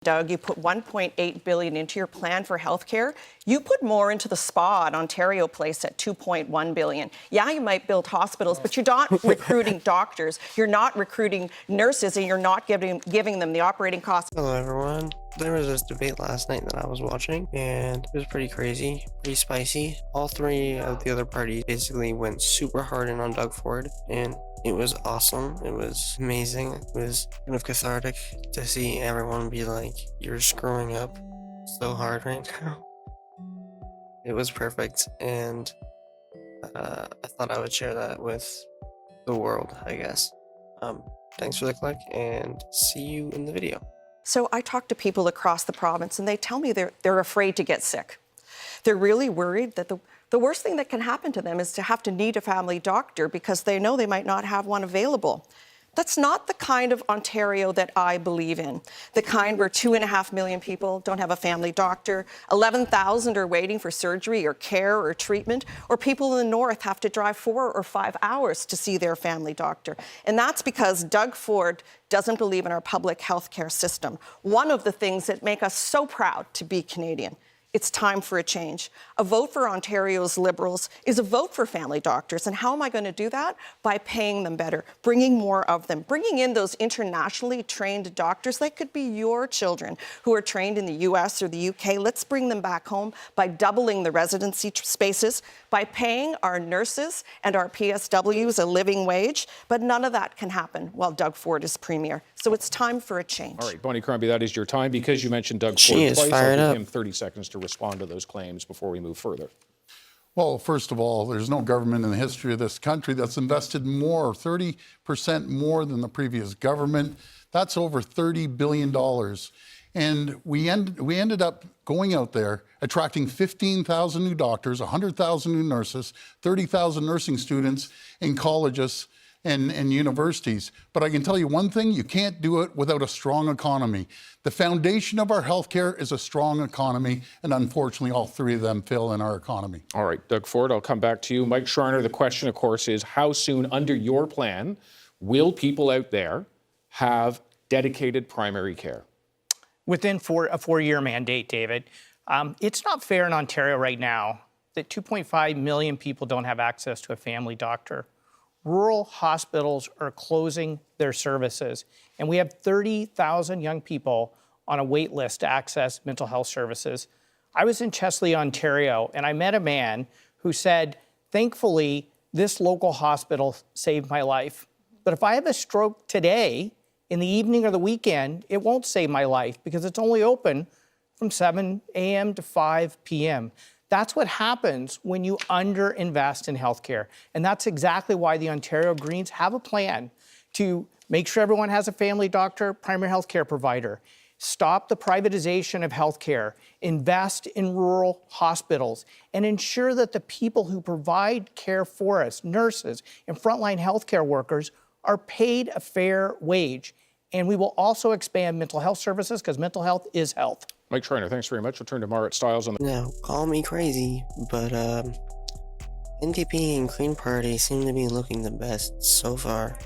Doug, you put $1.8 billion into your plan for healthcare. You put more into the spa at Ontario Place at $2.1 billion. Yeah, you might build hospitals, but you're not recruiting doctors, you're not recruiting nurses, and you're not giving them the operating costs. Hello everyone. There was this debate last night that I was watching, and it was pretty crazy, pretty spicy. All three of the other parties basically went super hard in on Doug Ford, and it was awesome. It was amazing. It was kind of cathartic to see everyone be like, you're screwing up so hard right now. It was perfect, and I thought I would share that with the world, I guess. Thanks for the click, and see you in the video. So I talk to people across the province, and they tell me they're afraid to get sick. They're really worried that the worst thing that can happen to them is to have to need a family doctor because they know they might not have one available. That's not the kind of Ontario that I believe in, the kind where 2.5 million people don't have a family doctor, 11,000 are waiting for surgery or care or treatment, or people in the north have to drive 4 or 5 hours to see their family doctor. And that's because Doug Ford doesn't believe in our public health care system. One of the things that make us so proud to be Canadian. It's time for a change. A vote for Ontario's Liberals is a vote for family doctors. And how am I going to do that? By paying them better, bringing more of them, bringing in those internationally trained doctors. They could be your children who are trained in the US or the UK. Let's bring them back home by doubling the residency spaces, by paying our nurses and our PSWs a living wage. But none of that can happen while Doug Ford is Premier. So it's time for a change. All right, Bonnie Crombie, that is your time. Because you mentioned Doug She Ford is twice, fired I'll up. give him 30 seconds to respond to those claims before we move further. Well, first of all, there's no government in the history of this country that's invested more, 30% more than the previous government. That's over $30 billion. And we ended up going out there, attracting 15,000 new doctors, 100,000 new nurses, 30,000 nursing students in colleges and universities. But I can tell you one thing, you can't do it without a strong economy. The foundation of our healthcare is a strong economy, and unfortunately, all three of them fail in our economy. All right, Doug Ford, I'll come back to you. Mike Schreiner, the question, of course, is how soon under your plan will people out there have dedicated primary care? Within a four-year mandate, David. It's not fair in Ontario right now that 2.5 million people don't have access to a family doctor. Rural hospitals are closing their services, and we have 30,000 young people on a wait list to access mental health services. I was in Chesley, Ontario, and I met a man who said, thankfully, this local hospital saved my life. But if I have a stroke today, in the evening or the weekend, it won't save my life because it's only open from 7 a.m. to 5 p.m. That's what happens when you underinvest in healthcare. And that's exactly why the Ontario Greens have a plan to make sure everyone has a family doctor, primary healthcare provider, stop the privatization of healthcare, invest in rural hospitals, and ensure that the people who provide care for us, nurses and frontline healthcare workers, are paid a fair wage. And we will also expand mental health services because mental health is health. Mike Schreiner, thanks very much. We'll turn to Marit Stiles on the... Now, call me crazy, but NDP and Green Party seem to be looking the best so far.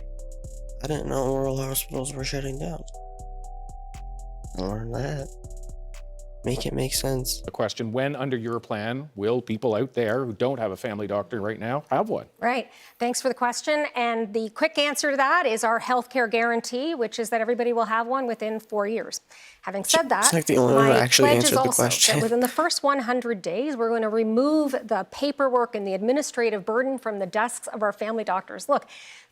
I didn't know rural hospitals were shutting down. I learned that. Make it make sense. The question, when under your plan will people out there who don't have a family doctor right now have one? Right. Thanks for the question. And the quick answer to that is our healthcare guarantee, which is that everybody will have one within 4 years. Having said that, It's like the only one who my actually pledge is answered the also question. that within the first 100 days, we're going to remove the paperwork and the administrative burden from the desks of our family doctors. Look,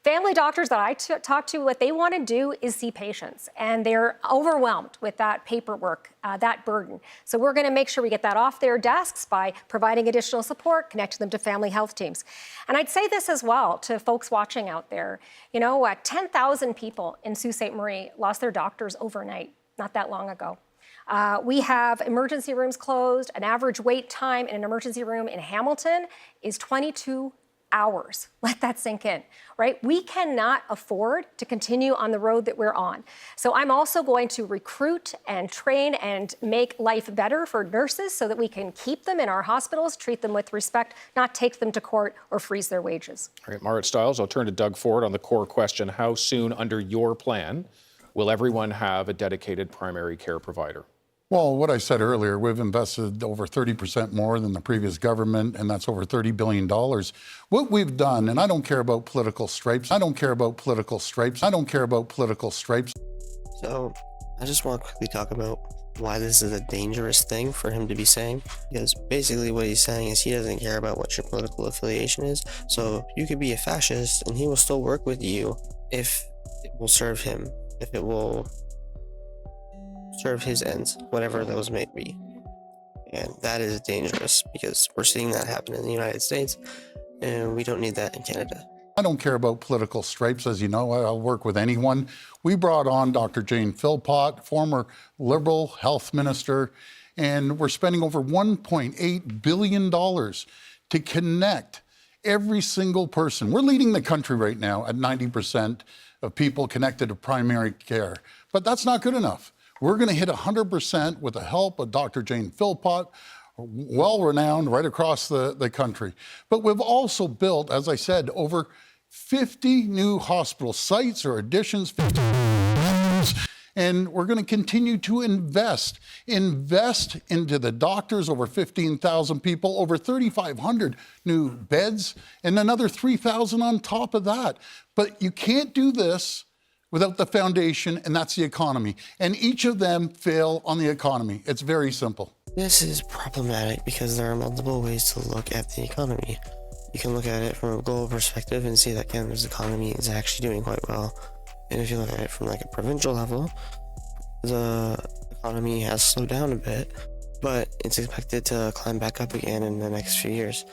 family doctors that I talk to, what they want to do is see patients, and they're overwhelmed with that paperwork, that burden. So we're going to make sure we get that off their desks by providing additional support, connecting them to family health teams. And I'd say this as well to folks watching out there. You know, 10,000 people in Sault Ste. Marie lost their doctors overnight, not that long ago. We have emergency rooms closed. An average wait time in an emergency room in Hamilton is 22 hours. Let that sink in, right? We cannot afford to continue on the road that we're on. So I'm also going to recruit and train and make life better for nurses so that we can keep them in our hospitals, treat them with respect, not take them to court or freeze their wages. All right, Marit Stiles, I'll turn to Doug Ford on the core question. How soon under your plan will everyone have a dedicated primary care provider? Well, what I said earlier, we've invested over 30% more than the previous government, and that's over $30 billion. What we've done, and I don't care about political stripes, I don't care about political stripes, I don't care about political stripes. So I just want to quickly talk about why this is a dangerous thing for him to be saying, because basically what he's saying is he doesn't care about what your political affiliation is. So you could be a fascist and he will still work with you if it will serve him, if it will serve his ends, whatever those may be. And that is dangerous because we're seeing that happen in the United States and we don't need that in Canada. I don't care about political stripes, as you know, I'll work with anyone. We brought on Dr. Jane Philpott, former Liberal health minister, and we're spending over $1.8 billion to connect every single person. We're leading the country right now at 90% of people connected to primary care, but that's not good enough. We're going to hit 100% with the help of Dr. Jane Philpott, well-renowned right across the country. But we've also built, as I said, over 50 new hospital sites or additions, and we're going to continue to invest into the doctors, over 15,000 people, over 3,500 new beds, and another 3,000 on top of that. But you can't do this without the foundation, and that's the economy. And each of them fail on the economy. It's very simple. This is problematic because there are multiple ways to look at the economy. You can look at it from a global perspective and see that Canada's economy is actually doing quite well. And if you look at it from like a provincial level, the economy has slowed down a bit, but it's expected to climb back up again in the next few years.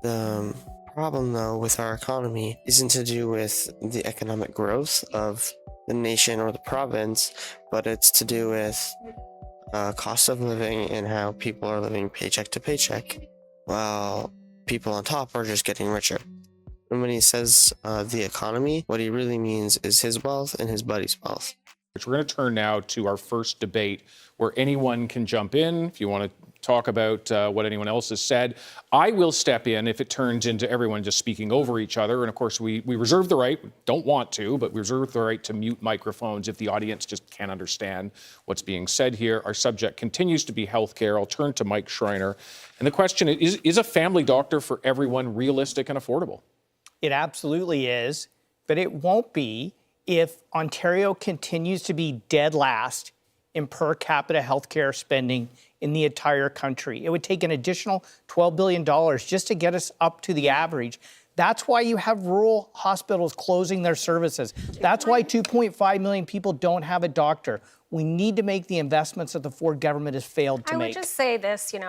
The problem though with our economy isn't to do with the economic growth of the nation or the province, but it's to do with cost of living and how people are living paycheck to paycheck while people on top are just getting richer. And when he says the economy, what he really means is his wealth and his buddy's wealth. We're going to turn now to our first debate where anyone can jump in if you want to talk about what anyone else has said. I will step in if it turns into everyone just speaking over each other. And of course, we reserve the right, don't want to, but we reserve the right to mute microphones if the audience just can't understand what's being said here. Our subject continues to be healthcare. I'll turn to Mike Schreiner. And the question is a family doctor for everyone realistic and affordable? It absolutely is, but it won't be if Ontario continues to be dead last in per capita healthcare spending in the entire country. It would take an additional $12 billion just to get us up to the average. That's why you have rural hospitals closing their services. That's why 2.5 million people don't have a doctor. We need to make the investments that the Ford government has failed to make. I would just say this, in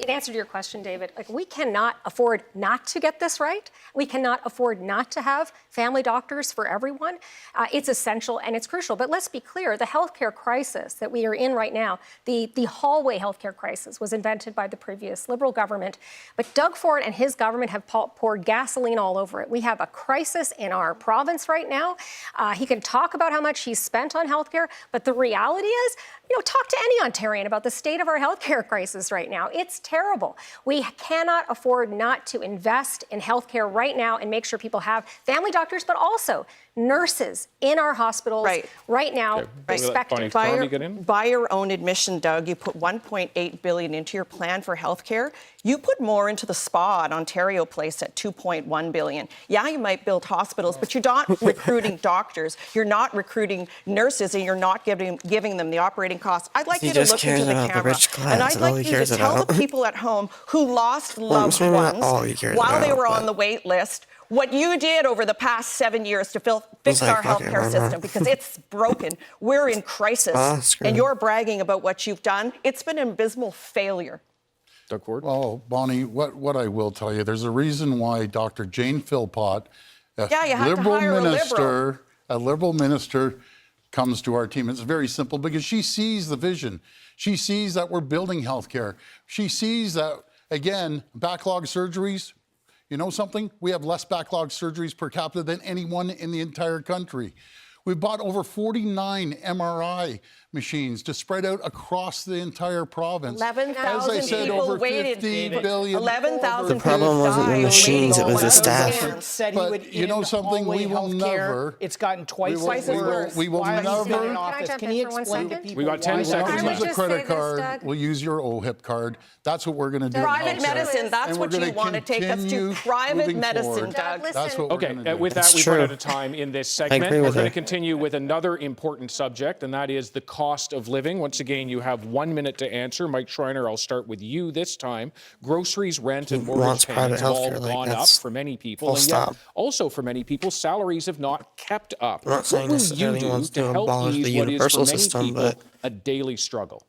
answer to your question, David, we cannot afford not to get this right. We cannot afford not to have family doctors for everyone. It's essential and it's crucial. But let's be clear, the healthcare crisis that we are in right now, the hallway healthcare crisis was invented by the previous Liberal government. But Doug Ford and his government have poured gasoline all over it. We have a crisis in our province right now. He can talk about how much he's spent on healthcare, but the reality is, talk to any Ontarian about the state of our healthcare crisis right now. It's terrible. We cannot afford not to invest in healthcare right now and make sure people have family doctors, but also nurses in our hospitals right now, respected. By your own admission, Doug, you put $1.8 billion into your plan for healthcare. You put more into the spa at Ontario Place at $2.1 billion. Yeah, you might build hospitals, but you're not recruiting doctors, you're not recruiting nurses, and you're not giving them the operating costs. I'd like you to look into the camera, and I'd like you to tell the people at home who lost loved ones while they were on the wait list what you did over the past 7 years to fix our healthcare system, because it's broken. We're in crisis, and you're bragging about what you've done. It's been an abysmal failure. Doug Ford? Well, Bonnie, what I will tell you, there's a reason why Dr. Jane Philpott, a Liberal minister, comes to our team. It's very simple because she sees the vision. She sees that we're building healthcare. She sees that, again, backlog surgeries. You know something? We have less backlog surgeries per capita than anyone in the entire country. We've bought over 49 MRI machines to spread out across the entire province. 11,000 As I said, people over waited. 50 billion. 11,000 The problem wasn't the died machines, it waiting was the on staff. scans. Said he But would you know end something, we hallway will healthcare. never- It's gotten twice we will- as we will- worse. we will Why is he never- still in Can I office? jump Can in he for 1 explain to second? people We got 10 why seconds he's I We'll would use a just credit say this, card. Doug. We'll use your OHIP card. That's what we're going to do. Private also. medicine, that's And what we're you gonna want to take us continue to. Private moving medicine, forward. Doug. Listen. That's what we're Okay, going to do. with that, It's we've run true. out of time in this segment. agree We're with going to her. continue with another important subject, and that is the cost of living. Once again, you have 1 minute to answer. Mike Schreiner, I'll start with you this time. Groceries, rent, and mortgage wants payments private have all healthcare, like, gone up that's for many people, full and yet stop. also for many people, salaries have not kept up. I'm not saying what will you necessarily he do wants to to help abolish ease the what is universal for many system, people but a daily struggle?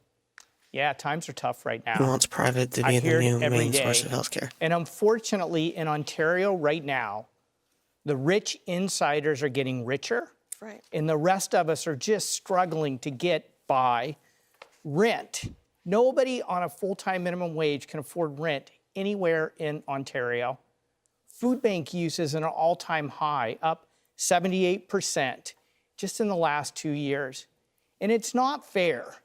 Yeah, times are tough right now. he wants private to I be the hear it new every main day. source of healthcare. And unfortunately, in Ontario right now, the rich insiders are getting richer, Right. and the rest of us are just struggling to get by. Rent. Nobody on a full-time minimum wage can afford rent anywhere in Ontario. Food bank use is at an all-time high, up 78% just in the last 2 years. And it's not fair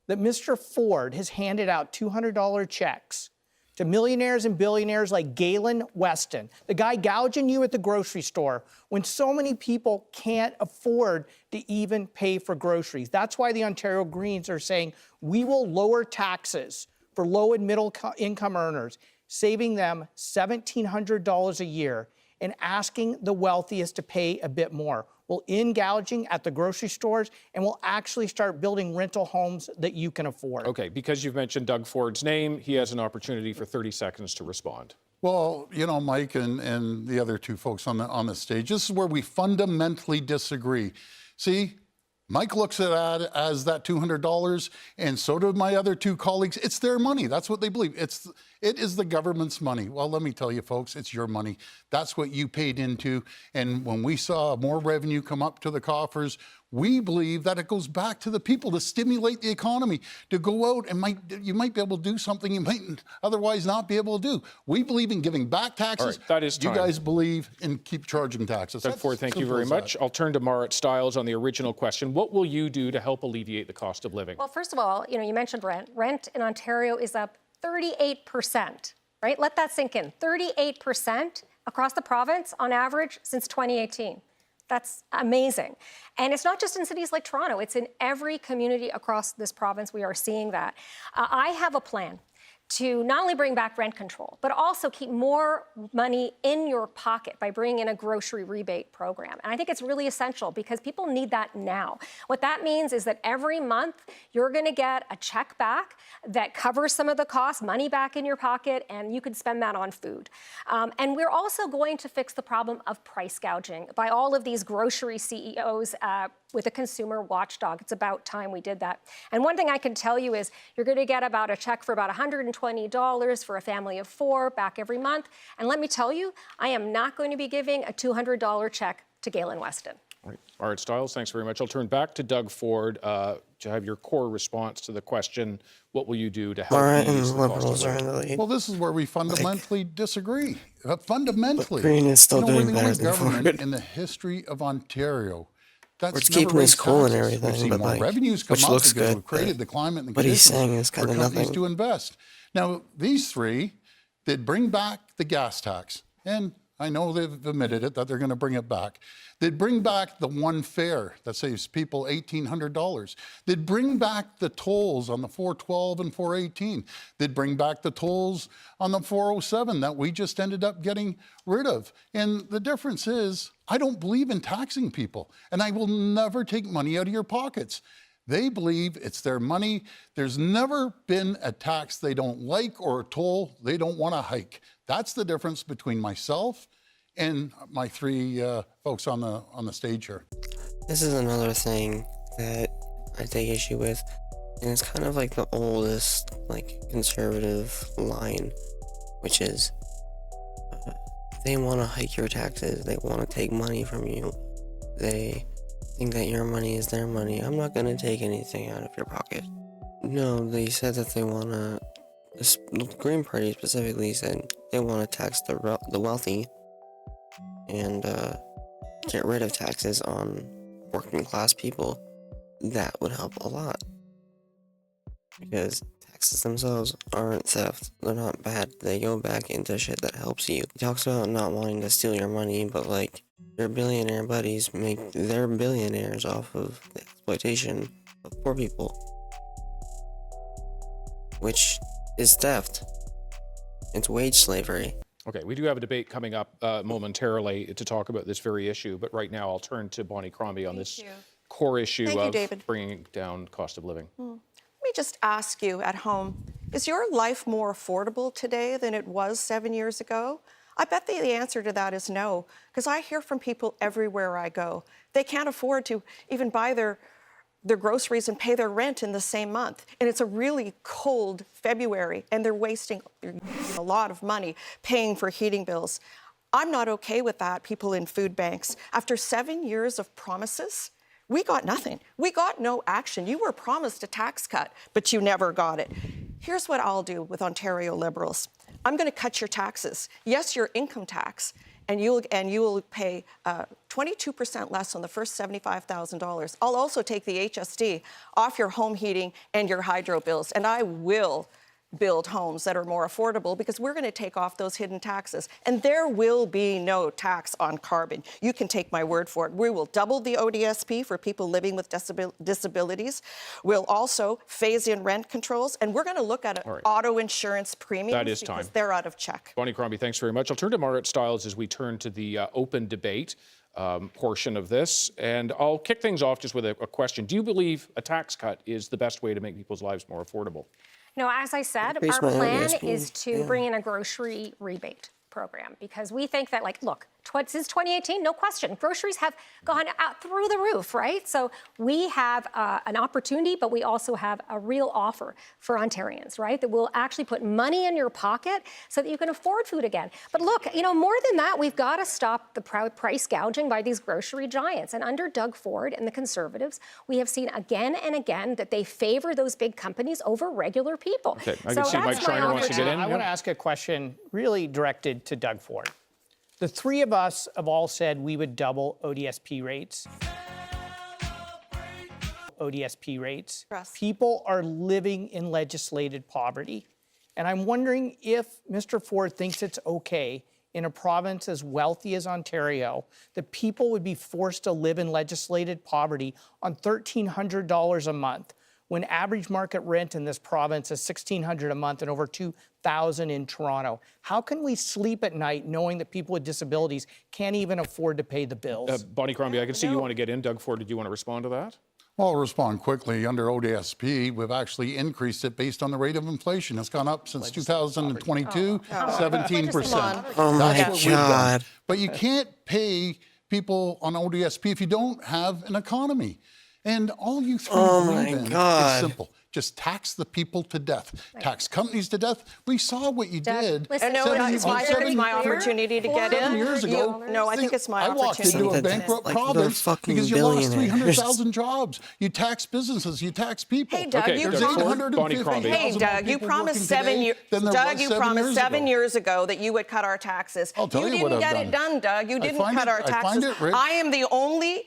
that Mr. Ford has handed out $200 checks to millionaires and billionaires like Galen Weston, the guy gouging you at the grocery store, when so many people can't afford to even pay for groceries. That's why the Ontario Greens are saying we will lower taxes for low and middle income earners, saving them $1,700 a year and asking the wealthiest to pay a bit more. We'll end gouging at the grocery stores, and we'll actually start building rental homes that you can afford. Okay, because you've mentioned Doug Ford's name, he has an opportunity for 30 seconds to respond. Well, you know, Mike and the other two folks on the stage, this is where we fundamentally disagree. See, Mike looks at that as that $200, and so do my other two colleagues. It's their money. That's what they believe. It is the government's money. Well, let me tell you, folks, it's your money. That's what you paid into. And when we saw more revenue come up to the coffers, we believe that it goes back to the people to stimulate the economy, to go out and you might be able to do something you might otherwise not be able to do. We believe in giving back taxes. All right, that is time. You guys believe in keep charging taxes. Doug That's Ford, thank you simple very as much. that. I'll turn to Marit Stiles on the original question. What will you do to help alleviate the cost of living? Well, first of all, you mentioned rent. Rent in Ontario is up 38%, right? Let that sink in. 38% across the province on average since 2018. That's amazing. And it's not just in cities like Toronto, it's in every community across this province we are seeing that. I have a plan to not only bring back rent control, but also keep more money in your pocket by bringing in a grocery rebate program. And I think it's really essential because people need that now. What that means is that every month you're gonna get a check back that covers some of the costs, money back in your pocket, and you can spend that on food. And we're also going to fix the problem of price gouging by all of these grocery CEOs with a consumer watchdog. It's about time we did that. And one thing I can tell you is you're going to get about a check for about $120 for a family of 4 back every month. And let me tell you, I am not going to be giving a $200 check to Galen Weston. All right, Stiles, thanks very much. I'll turn back to Doug Ford to have your core response to the question, what will you do to help Marit and ease the the cost of Liberals are living? in the lead. Well, this is where we fundamentally disagree. Fundamentally. But Green is still we're doing the better only than government Ford. in the history of Ontario that's It's never keeping us raised cool and taxes. everything, We've seen but, more like, revenues come which up looks because good, we've created but the climate and the what he's conditions saying is for kinda companies nothing. to invest. Now, these three did bring back the gas tax, and I know they've admitted it, that they're going to bring it back. They'd bring back the one fare that saves people $1,800. They'd bring back the tolls on the 412 and 418. They'd bring back the tolls on the 407 that we just ended up getting rid of. And the difference is, I don't believe in taxing people, and I will never take money out of your pockets. They believe it's their money. There's never been a tax they don't like or a toll they don't want to hike. That's the difference between myself and my three folks on the stage here. This is another thing that I take issue with, and it's kind of like the oldest, like, conservative line, which is they want to hike your taxes, they want to take money from you, they think that your money is their money. I'm not going to take anything out of your pocket. No, they said that they want to, the Green Party specifically said they want to tax the wealthy and get rid of taxes on working class people. that would help a lot. Because taxes themselves aren't theft. They're not bad. They go back into shit that helps you. He talks about not wanting to steal your money, but like, your billionaire buddies make their billionaires off of the exploitation of poor people. Which is theft. It's wage slavery. Okay, we do have a debate coming up momentarily to talk about this very issue, but right now I'll turn to Bonnie Crombie on this core issue Thank you, of David. bringing down cost of living. Let me just ask you at home, is your life more affordable today than it was 7 years ago? I bet the answer to that is no, because I hear from people everywhere I go. They can't afford to even buy their groceries and pay their rent in the same month. And it's a really cold February, and they're wasting a lot of money paying for heating bills. I'm not okay with that, people in food banks. After 7 years of promises, we got nothing. We got no action. You were promised a tax cut, but you never got it. Here's what I'll do with Ontario Liberals. I'm going to cut your taxes. Yes, your income tax, and you'll pay 22% less on the first $75,000. I'll also take the HST off your home heating and your hydro bills, and I will build homes that are more affordable because we're going to take off those hidden taxes. And there will be no tax on carbon. You can take my word for it. We will double the ODSP for people living with disabilities. We'll also phase in rent controls, and we're going to look at auto insurance premiums That is because time. they're out of check. Bonnie Crombie, thanks very much. I'll turn to Margaret Stiles as we turn to the open debate portion of this. And I'll kick things off just with a question. Do you believe a tax cut is the best way to make people's lives more affordable? No, as I said, Increase our my plan ODSP. is to bring in a grocery rebate program because we think that, like, look, since 2018, no question, groceries have gone out through the roof, right? So we have an opportunity, but we also have a real offer for Ontarians, right? That will actually put money in your pocket so that you can afford food again. But look, you know, more than that, we've got to stop the proud price gouging by these grocery giants. And under Doug Ford and the Conservatives, we have seen again and again that they favor those big companies over regular people. Okay, I can see Mike that's my Schreiner wants to get in. I want to ask a question really directed to Doug Ford. The three of us have all said we would double ODSP rates. ODSP rates. Yes. People are living in legislated poverty. And I'm wondering if Mr. Ford thinks it's okay in a province as wealthy as Ontario that people would be forced to live in legislated poverty on $1,300 a month when average market rent in this province is $1,600 a month and over $2,000 in Toronto. How can we sleep at night knowing that people with disabilities can't even afford to pay the bills? Bonnie Crombie, I can see you want to get in. Doug Ford, did you want to respond to that? Well, I'll respond quickly. Under ODSP, we've actually increased it based on the rate of inflation. It's gone up since 2022, 17%. Oh my That's what we've done. God. But you can't pay people on ODSP if you don't have an economy. And all you three believe in is simple. Just tax the people to death. Tax companies to death. We saw what you did. listen, No, it's my opportunity to get in. 7 years ago. No, I think it's my I walked opportunity. into a That's bankrupt like they're province fucking because you lost billionaires. 300,000 jobs. You tax businesses, you tax people. Hey, Doug, Okay, you Doug Ford, promised. Bonnie Crombie. Hey, Doug, you promised 7 years. Doug, you promised 7 years ago that you would cut our taxes. I'll tell you what didn't I've get it done, Doug. You didn't find cut it- our I find taxes. it, Rich. I am the only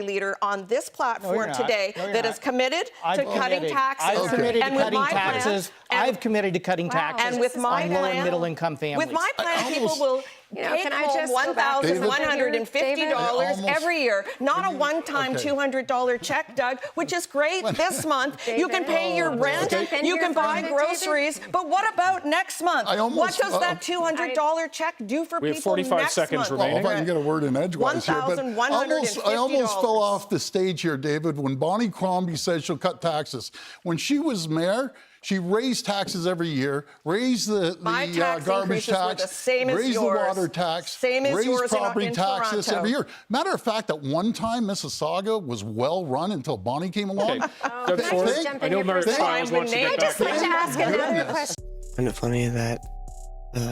leader on this platform not. today No, you're that not. is committed to I've cutting committed. taxes. I've committed to And with cutting my plan- taxes. and- I've committed to cutting taxes And with my on low and plan, middle income families. with my plan, people almost- will take can I home just go back to the $1,150 David? every year, not a one-time Okay. $200 check, Doug, which is great this month. You can David. pay your rent, Okay. you can buy David. groceries, but what about next month? I almost- What does that $200 check do for We have people 45 next seconds month? remaining. Well, if I can get a word in edgewise here, but $1,150. I almost fell off the stage here, David, when Bonnie Crombie said she'll cut taxes. When she was mayor, she raised taxes every year, raised the My tax garbage increases were tax, the same as raised yours. the water tax, Same as raised yours in property taxes Toronto. every year. Matter of fact, at one time, Mississauga was well run until Bonnie came along. Okay, Doug Ford, jump I in know here for a Margaret second? Stiles wants to I get just back like in. to ask another Goodness. question. I find it funny that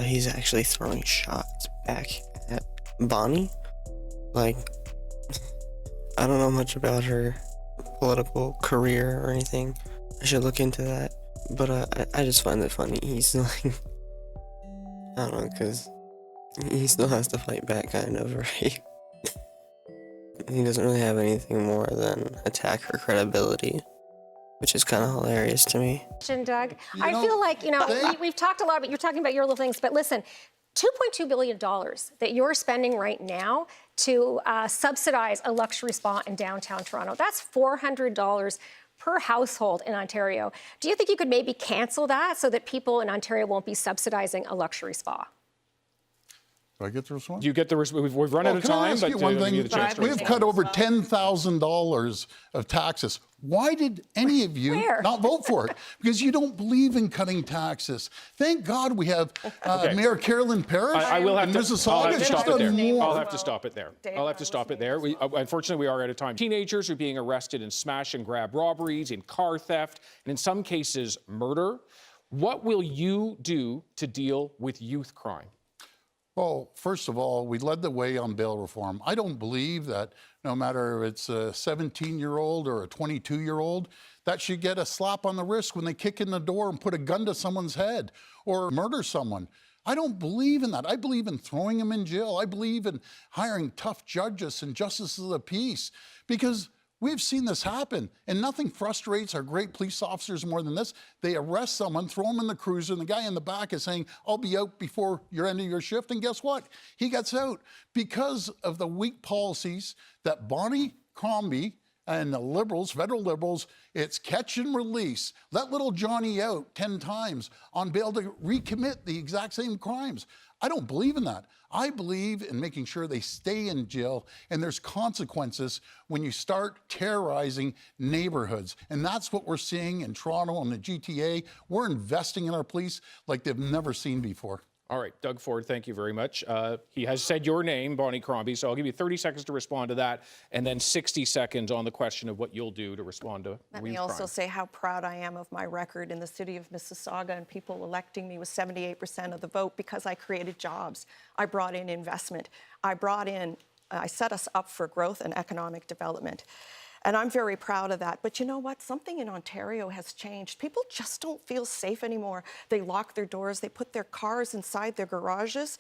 he's actually throwing shots back at Bonnie. Like, I don't know much about her political career or anything. I should look into that. But I just find it funny. He's like, I don't know, because he still has to fight back, kind of, right? he doesn't really have anything more than attack her credibility, which is kind of hilarious to me. Doug, I feel like, we've talked a lot about, you're talking about your little things, but listen, $2.2 billion that you're spending right now to subsidize a luxury spa in downtown Toronto, that's $400 per household in Ontario. Do you think you could maybe cancel that so that people in Ontario won't be subsidizing a luxury spa? Do I get this one? You get the we've run out of Can I time, ask but you one give you thing? the chance to We've respond. cut over $10,000 of taxes. Why did any of you Where? not vote for it? Because you don't believe in cutting taxes. Thank God we have Mayor Carolyn Parrish I will have in to, Mississauga. I'll have to She's stop it done there. more. I'll have to stop it there. I'll have to stop it there. Unfortunately, we are out of time. Teenagers are being arrested in smash and grab robberies, in car theft, and in some cases, murder. What will you do to deal with youth crime? Well, first of all, we led the way on bail reform. I don't believe that no matter if it's a 17-year-old or a 22-year-old, that should get a slap on the wrist when they kick in the door and put a gun to someone's head or murder someone. I don't believe in that. I believe in throwing them in jail. I believe in hiring tough judges and justices of the peace, because we've seen this happen, and nothing frustrates our great police officers more than this. They arrest someone, throw them in the cruiser, and the guy in the back is saying, I'll be out before your end of your shift, and guess what? He gets out because of the weak policies that Bonnie Crombie and the Liberals, federal Liberals, it's catch and release. Let little Johnny out 10 times on bail to recommit the exact same crimes. I don't believe in that. I believe in making sure they stay in jail, and there's consequences when you start terrorizing neighborhoods. And that's what we're seeing in Toronto and the GTA. We're investing in our police like they've never seen before. All right, Doug Ford, thank you very much. He has said your name, Bonnie Crombie, so I'll give you 30 seconds to respond to that, and then 60 seconds on the question of what you'll do to respond to Let me youth also crime. say how proud I am of my record in the city of Mississauga and people electing me with 78% of the vote, because I created jobs. I brought in investment. I set us up for growth and economic development. And I'm very proud of that. But you know what? Something in Ontario has changed. People just don't feel safe anymore. They lock their doors. They put their cars inside their garages,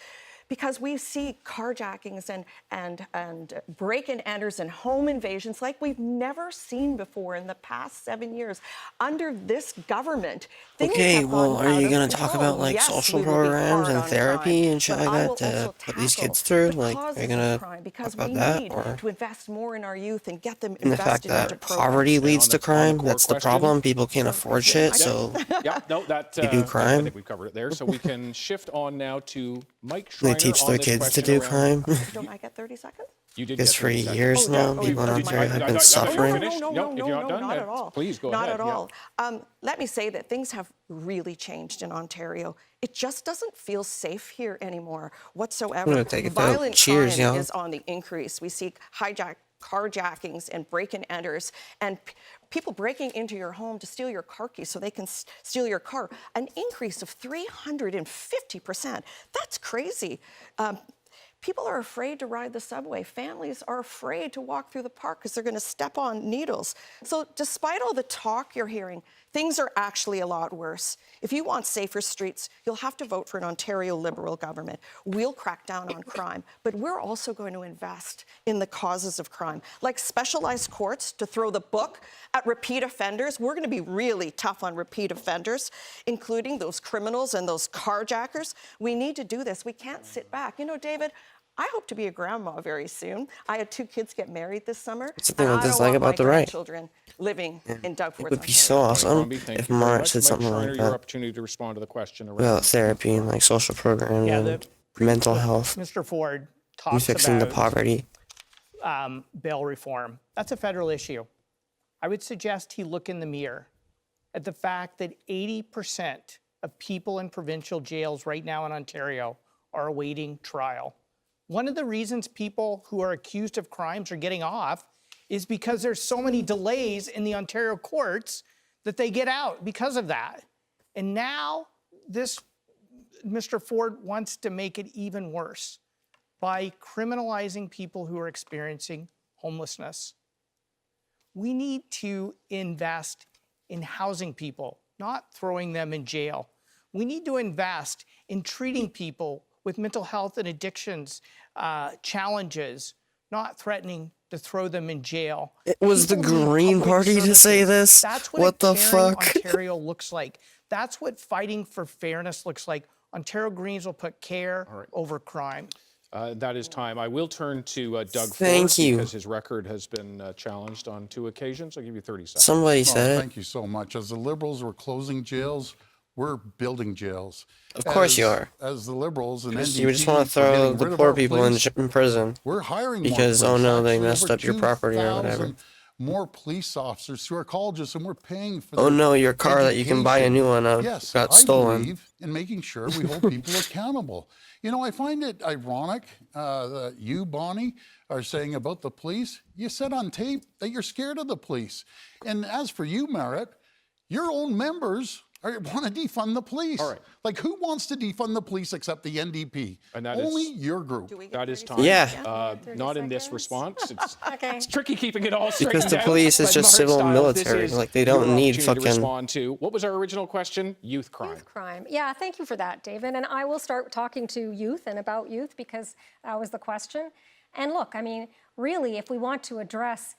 because we see carjackings and break-and-enters and home invasions like we've never seen before in the past 7 years. Under this government, things Okay, have well, gone are you out gonna of talk control. about like Yes, social we will be programs hard and on therapy crime, and shit but like I that will to also put these tackle kids through? the Like, are causes you of gonna crime, talk because about we that, need or to invest more in our youth and get them and the fact invested into that programs. poverty leads on to the crime? core That's the question. problem. People can't afford shit, so Yeah, no, that They do I crime? think we've covered it there. So we can shift on now to Mike they Schreiner teach on their this kids to question do around- crime. Don't I get 30 seconds? You did Because get for 30 seconds. years now, people in did Ontario have I been thought suffering. you finished? No, if you're not done, not at all. please go not ahead, at yeah. all. Let me say that things have really changed in Ontario. It just doesn't feel safe here anymore whatsoever. I'm gonna take it out. Violent Cheers, crime y'all. is on the increase. We see carjackings and break-and-enters, and people breaking into your home to steal your car keys so they can steal your car. An increase of 350%. That's crazy. People are afraid to ride the subway. Families are afraid to walk through the park because they're going to step on needles. So despite all the talk you're hearing, things are actually a lot worse. If you want safer streets, you'll have to vote for an Ontario Liberal government. We'll crack down on crime, but we're also going to invest in the causes of crime, like specialized courts to throw the book at repeat offenders. We're going to be really tough on repeat offenders, including those criminals and those carjackers. We need to do this. We can't sit back. You know, David, I hope to be a grandma very soon. I had 2 kids get married this summer. That's the thing and I I don't dislike want about my the right. grandchildren living in Doug It Ford's would be Ontario. so awesome Crombie, thank if you very Mark much. said Mike something Schreiner, like your that opportunity to respond to the question around about therapy and like social programs and mental health Mr. Ford and talks fixing the about poverty. bail reform. That's a federal issue. I would suggest he look in the mirror at the fact that 80% of people in provincial jails right now in Ontario are awaiting trial. One of the reasons people who are accused of crimes are getting off is because there's so many delays in the Ontario courts that they get out because of that. And now this Mr. Ford wants to make it even worse by criminalizing people who are experiencing homelessness. We need to invest in housing people, not throwing them in jail. We need to invest in treating people with mental health and addictions challenges, not threatening to throw them in jail. It was the People need Green public Party to say services. this? That's what What a the caring fuck? Ontario looks like. That's what fighting for fairness looks like. Ontario Greens will put care over crime. That is time. I will turn to Doug Thank Ford you. because his record has been challenged on 2 occasions. I'll give you 30 seconds. Somebody Oh, said it. thank you so much. As the Liberals were closing jails, we're building jails. Of course you are. As the Liberals and You just NDP want are to throw getting the rid of poor our people in, police, in prison. we're hiring Because, more oh police. no, they Actually, messed over up your property or 2,000 whatever. more police officers through our colleges, and we're paying for Oh their no, your car that you can buy a education. new one of Yes, got I stolen. believe in making sure we hold people accountable. You know, I find it ironic that you, Bonnie, are saying about the police. You said on tape that you're scared of the police. And as for you, Merritt, your own members want to defund the police. All right. Like, who wants to defund the police except the NDP? And that Only is- your group. That is time. Yeah. Not in this 30 response. It's, Okay. it's tricky keeping it all straight. Because the down, police is but just Mark civil and Stiles, this military. is Like, they don't your need opportunity to fucking- respond to. What was our original question? Youth crime. Youth crime. Yeah, thank you for that, David. And I will start talking to youth and about youth because that was the question. And look, I mean, really, if we want to address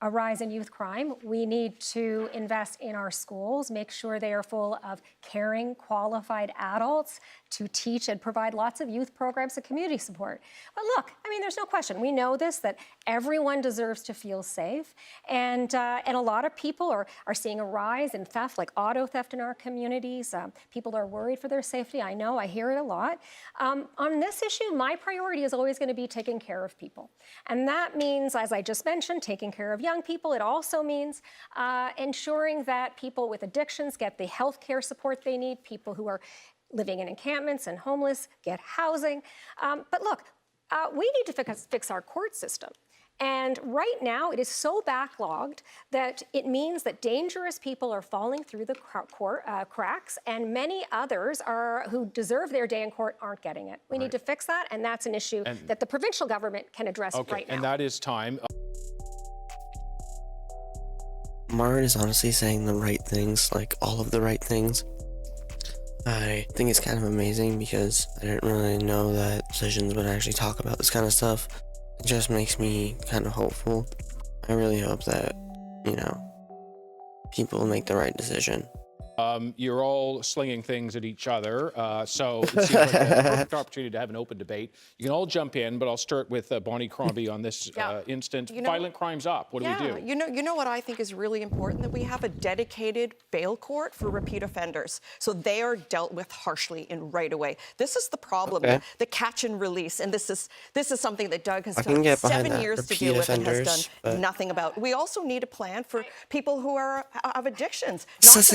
a rise in youth crime, we need to invest in our schools, make sure they are full of caring, qualified adults to teach and provide lots of youth programs and community support. But look, I mean, there's no question. We know this, that everyone deserves to feel safe. And a lot of people are seeing a rise in theft, like auto theft in our communities. People are worried for their safety. I know, I hear it a lot. On this issue, my priority is always going to be taking care of people. And that means, as I just mentioned, taking care of young people. It also means ensuring that people with addictions get the health care support they need, people who are living in encampments and homeless get housing. But look, we need to fix our court system. And right now, it is so backlogged that it means that dangerous people are falling through the cracks, and many others who deserve their day in court aren't getting it. We need to fix that, and that's an issue that the provincial government can address right now. And that is time. Mara is honestly saying the right things, like all of the right things. I think it's kind of amazing because I didn't really know that decisions would actually talk about this kind of stuff. It just makes me kind of hopeful. I really hope that, you know, people make the right decision. You're all slinging things at each other, so it seems like a perfect opportunity to have an open debate. You can all jump in, but I'll start with Bonnie Crombie on this instant. Violent crimes up. What do we do? You know what I think is really important? That we have a dedicated bail court for repeat offenders, so they are dealt with harshly and right away. This is the problem, the catch and release, and this is something that Doug has done 7 years to deal with and has done nothing about. We also need a plan for people who are of addictions, not just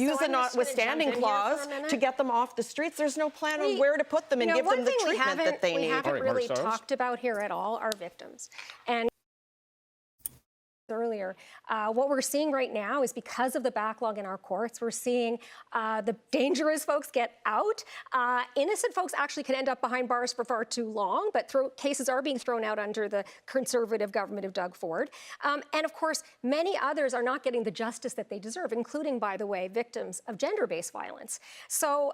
use a notwithstanding clause to get them off the streets. There's no plan on where to put them and give them the treatment that they need. We haven't really talked about here at all are victims. And earlier, what we're seeing right now is because of the backlog in our courts, we're seeing the dangerous folks get out. Innocent folks actually can end up behind bars for far too long, but cases are being thrown out under the Conservative government of Doug Ford. And of course, many others are not getting the justice that they deserve, including, by the way, victims of gender-based violence. So,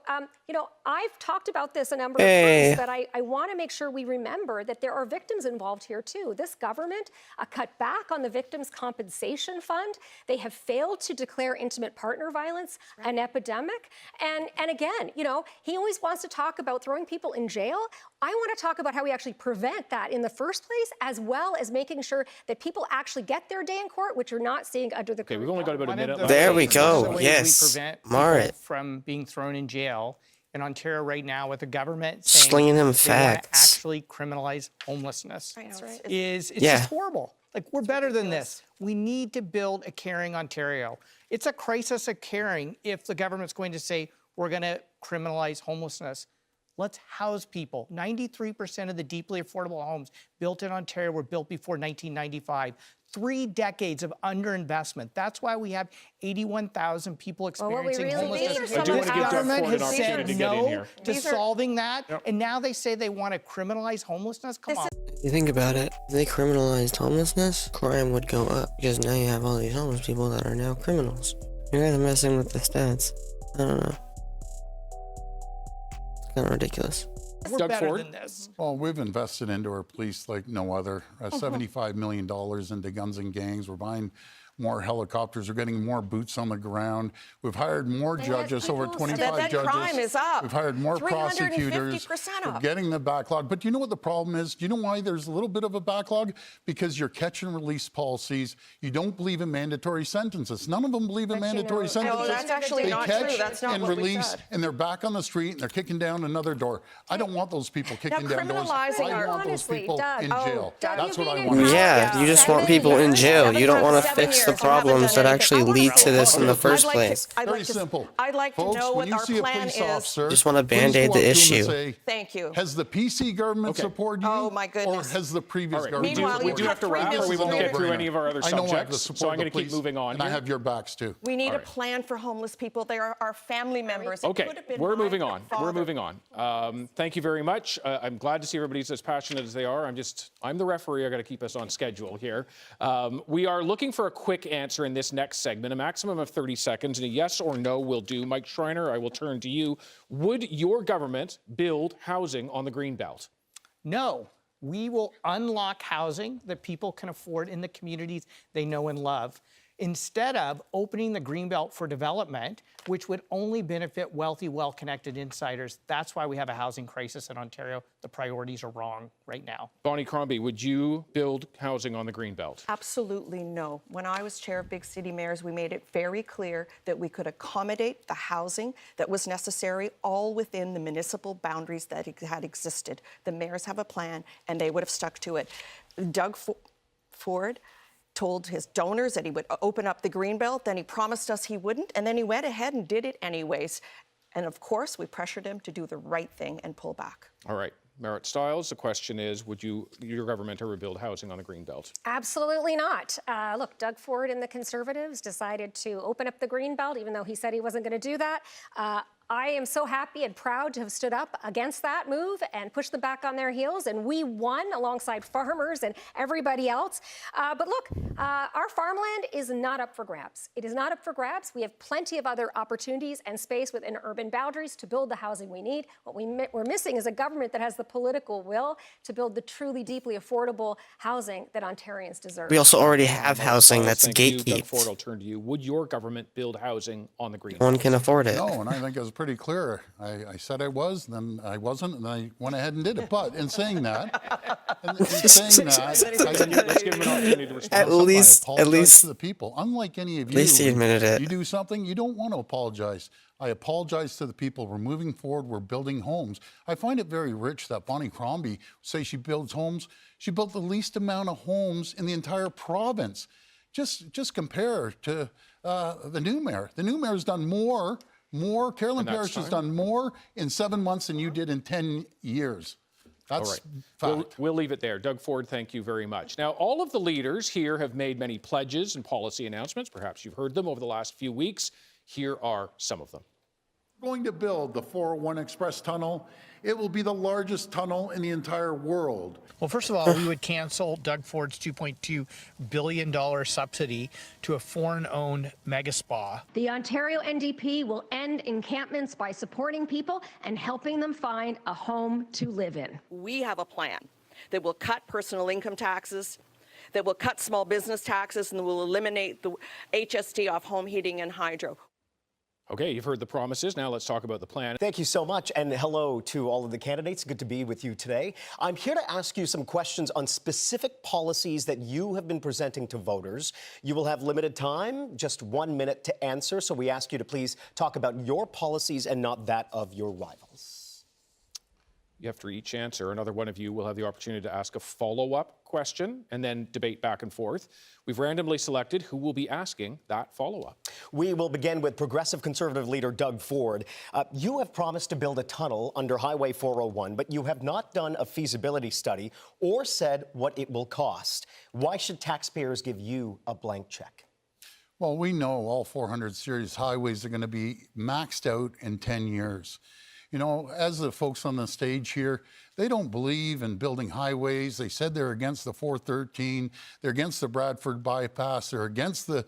you know, I've talked about this a number of times, but I want to make sure we remember that there are victims involved here too. This government cut back on the victims' compensation fund. They have failed to declare intimate partner violence an epidemic. And again, you know, he always wants to talk about throwing people in jail. I want to talk about how we actually prevent that in the first place, as well as making sure that people actually get their day in court, which you're not seeing under the current. We've only got about a minute left. There we go. One of the ways Yes. we prevent Marit. people from being thrown in jail in Ontario right now with the government saying Slinging them they want to facts. actually criminalize homelessness. That's right. It's just horrible. Like, we're better than this. We need to build a caring Ontario. It's a crisis of caring if the government's going to say, we're going to criminalize homelessness. Let's house people. 93% of the deeply affordable homes built in Ontario were built before 1995. 3 decades of underinvestment. That's why we have 81,000 people experiencing homelessness. I do want to give Doug government Ford an has opportunity said to get in no here. to solving that, and now they say they want to criminalize homelessness. Come on. You think about it, if they criminalized homelessness, crime would go up because now you have all these homeless people that are now criminals. You're kind of messing with the stats. I don't know. It's kind of ridiculous. We're Doug better Ford? than this. Well, we've invested into our police like no other. $75 million into guns and gangs. We're buying more helicopters. We're getting more boots on the ground. We've hired more judges, over 25 that judges. crime is up. We've hired more 350% prosecutors. We're up. getting the backlog. But do you know what the problem is? Do you know why there's a little bit of a backlog? Because your catch and release policies, you don't believe in mandatory sentences. None of them believe in mandatory sentences. No, that's actually They not catch true. That's not and what we release, said. and they're back on the street and they're kicking down another door. I don't want those people kicking down doors. criminalizing I our- want those Honestly, people Doug. in Oh, jail. Doug, That's you've what I been want. in Yeah, power you just want 7 people in years. jail. You don't want to 7 fix the years, I haven't problems done that anything. actually I wanna lead say to this this. in the I'd first like to- place. Very simple. I'd like to Folks, know when what you our see a plan police is. officer, Just wanna please Band-Aid go the up to him and issue. say, Thank you. Has the PC government Okay. supported you? Oh, my goodness. Or has the previous All right, government Meanwhile, we you do cut have to three wrap, or we billion won't get through dollars. any of our other I know I have subjects. the So support I'm of going the to keep police, moving on and I here. have your backs too. We need All a right. plan for homeless people. They are our family members. It Okay, could have been we're my moving on. We're father. moving on. Thank you very much. I'm glad to see everybody's as passionate as they are. I'm the referee. I got to keep us on schedule here. We are looking for a quick answer in this next segment, a maximum of 30 seconds, and a yes or no will do. Mike Schreiner, I will turn to you. Would your government build housing on the Greenbelt? No, we will unlock housing that people can afford in the communities they know and love, instead of opening the Greenbelt for development, which would only benefit wealthy, well-connected insiders. That's why we have a housing crisis in Ontario. The priorities are wrong right now. Bonnie Crombie, would you build housing on the Greenbelt? Absolutely no. When I was chair of Big City Mayors, we made it very clear that we could accommodate the housing that was necessary, all within the municipal boundaries that had existed. The mayors have a plan, and they would have stuck to it. Doug Ford told his donors that he would open up the Greenbelt, then he promised us he wouldn't, and then he went ahead and did it anyways. And of course, we pressured him to do the right thing and pull back. All right. Merritt Stiles, the question is, would your government ever build housing on the Greenbelt? Absolutely not. Look, Doug Ford and the Conservatives decided to open up the Greenbelt, even though he said he wasn't going to do that. I am so happy and proud to have stood up against that move and pushed them back on their heels, and we won alongside farmers and everybody else. But look, our farmland is not up for grabs. It is not up for grabs. We have plenty of other opportunities and space within urban boundaries to build the housing we need. What we're missing is a government that has the political will to build the truly deeply affordable housing that Ontarians deserve. We also already have housing that's Thank you. Doug Ford, gatekept. I'll turn to you. Would your government build housing on the Greenbelt? One can afford it. No, and I think it was pretty clear. I said I was, then I wasn't, and I went ahead and did it. But in saying that, Let's give him an opportunity to respond. At least, I apologize at least, to the people. Unlike any of you, least he admitted it. You do something, you don't want to apologize. I apologize to the people. We're moving forward. We're building homes. I find it very rich that Bonnie Crombie say she builds homes. She built the least amount of homes in the entire province. Just compare to the new mayor. The new mayor's done more. Carolyn Parrish has done more in 7 months than you did in 10 years. That's All right. fact. We'll leave it there. Doug Ford, thank you very much. Now, all of the leaders here have made many pledges and policy announcements. Perhaps you've heard them over the last few weeks. Here are some of them. We're going to build the 401 Express Tunnel. It will be the largest tunnel in the entire world. Well, first of all, we would cancel Doug Ford's $2.2 billion subsidy to a foreign-owned mega spa. The Ontario NDP will end encampments by supporting people and helping them find a home to live in. We have a plan that will cut personal income taxes, that will cut small business taxes, and that will eliminate the HST off home heating and hydro. Okay, you've heard the promises. Now let's talk about the plan. Thank you so much, and hello to all of the candidates. Good to be with you today. I'm here to ask you some questions on specific policies that you have been presenting to voters. You will have limited time, just 1 minute to answer, so we ask you to please talk about your policies and not that of your rivals. After each answer, another one of you will have the opportunity to ask a follow-up question and then debate back and forth. We've randomly selected who will be asking that follow-up. We will begin with Progressive Conservative leader Doug Ford. You have promised to build a tunnel under Highway 401, but you have not done a feasibility study or said what it will cost. Why should taxpayers give you a blank check? Well, we know all 400 series highways are going to be maxed out in 10 years. You know, as the folks on the stage here, they don't believe in building highways. They said they're against the 413. They're against the Bradford bypass. They're against the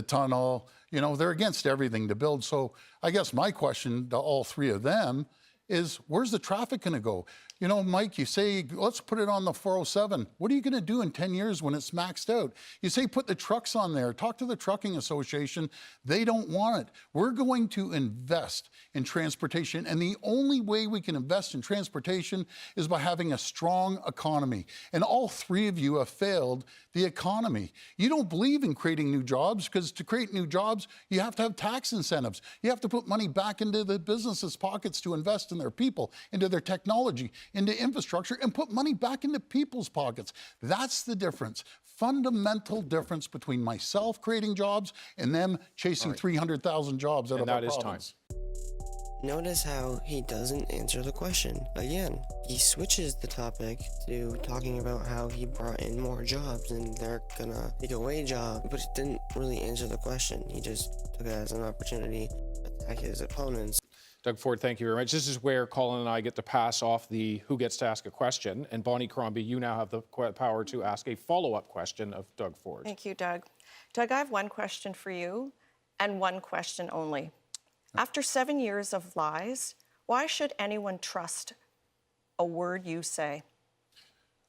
tunnel. You know, they're against everything to build. So I guess my question to all three of them is where's the traffic going to go? You know, Mike, you say, let's put it on the 407. What are you going to do in 10 years when it's maxed out? You say, put the trucks on there. Talk to the trucking association. They don't want it. We're going to invest in transportation. And the only way we can invest in transportation is by having a strong economy. And all three of you have failed the economy. You don't believe in creating new jobs because to create new jobs, you have to have tax incentives. You have to put money back into the businesses' pockets to invest in their people, into their technology, into infrastructure, and put money back into people's pockets. That's the difference. Fundamental difference between myself creating jobs and them chasing 300,000 jobs out of our province. Notice how he doesn't answer the question. Again, he switches the topic to talking about how he brought in more jobs and they're gonna take away jobs, but he didn't really answer the question. He just took it as an opportunity to attack his opponents. Doug Ford, thank you very much. This is where Colin and I get to pass off the who gets to ask a question. And Bonnie Crombie, you now have the power to ask a follow-up question of Doug Ford. Thank you, Doug. Doug, I have one question for you and one question only. After 7 years of lies, why should anyone trust a word you say?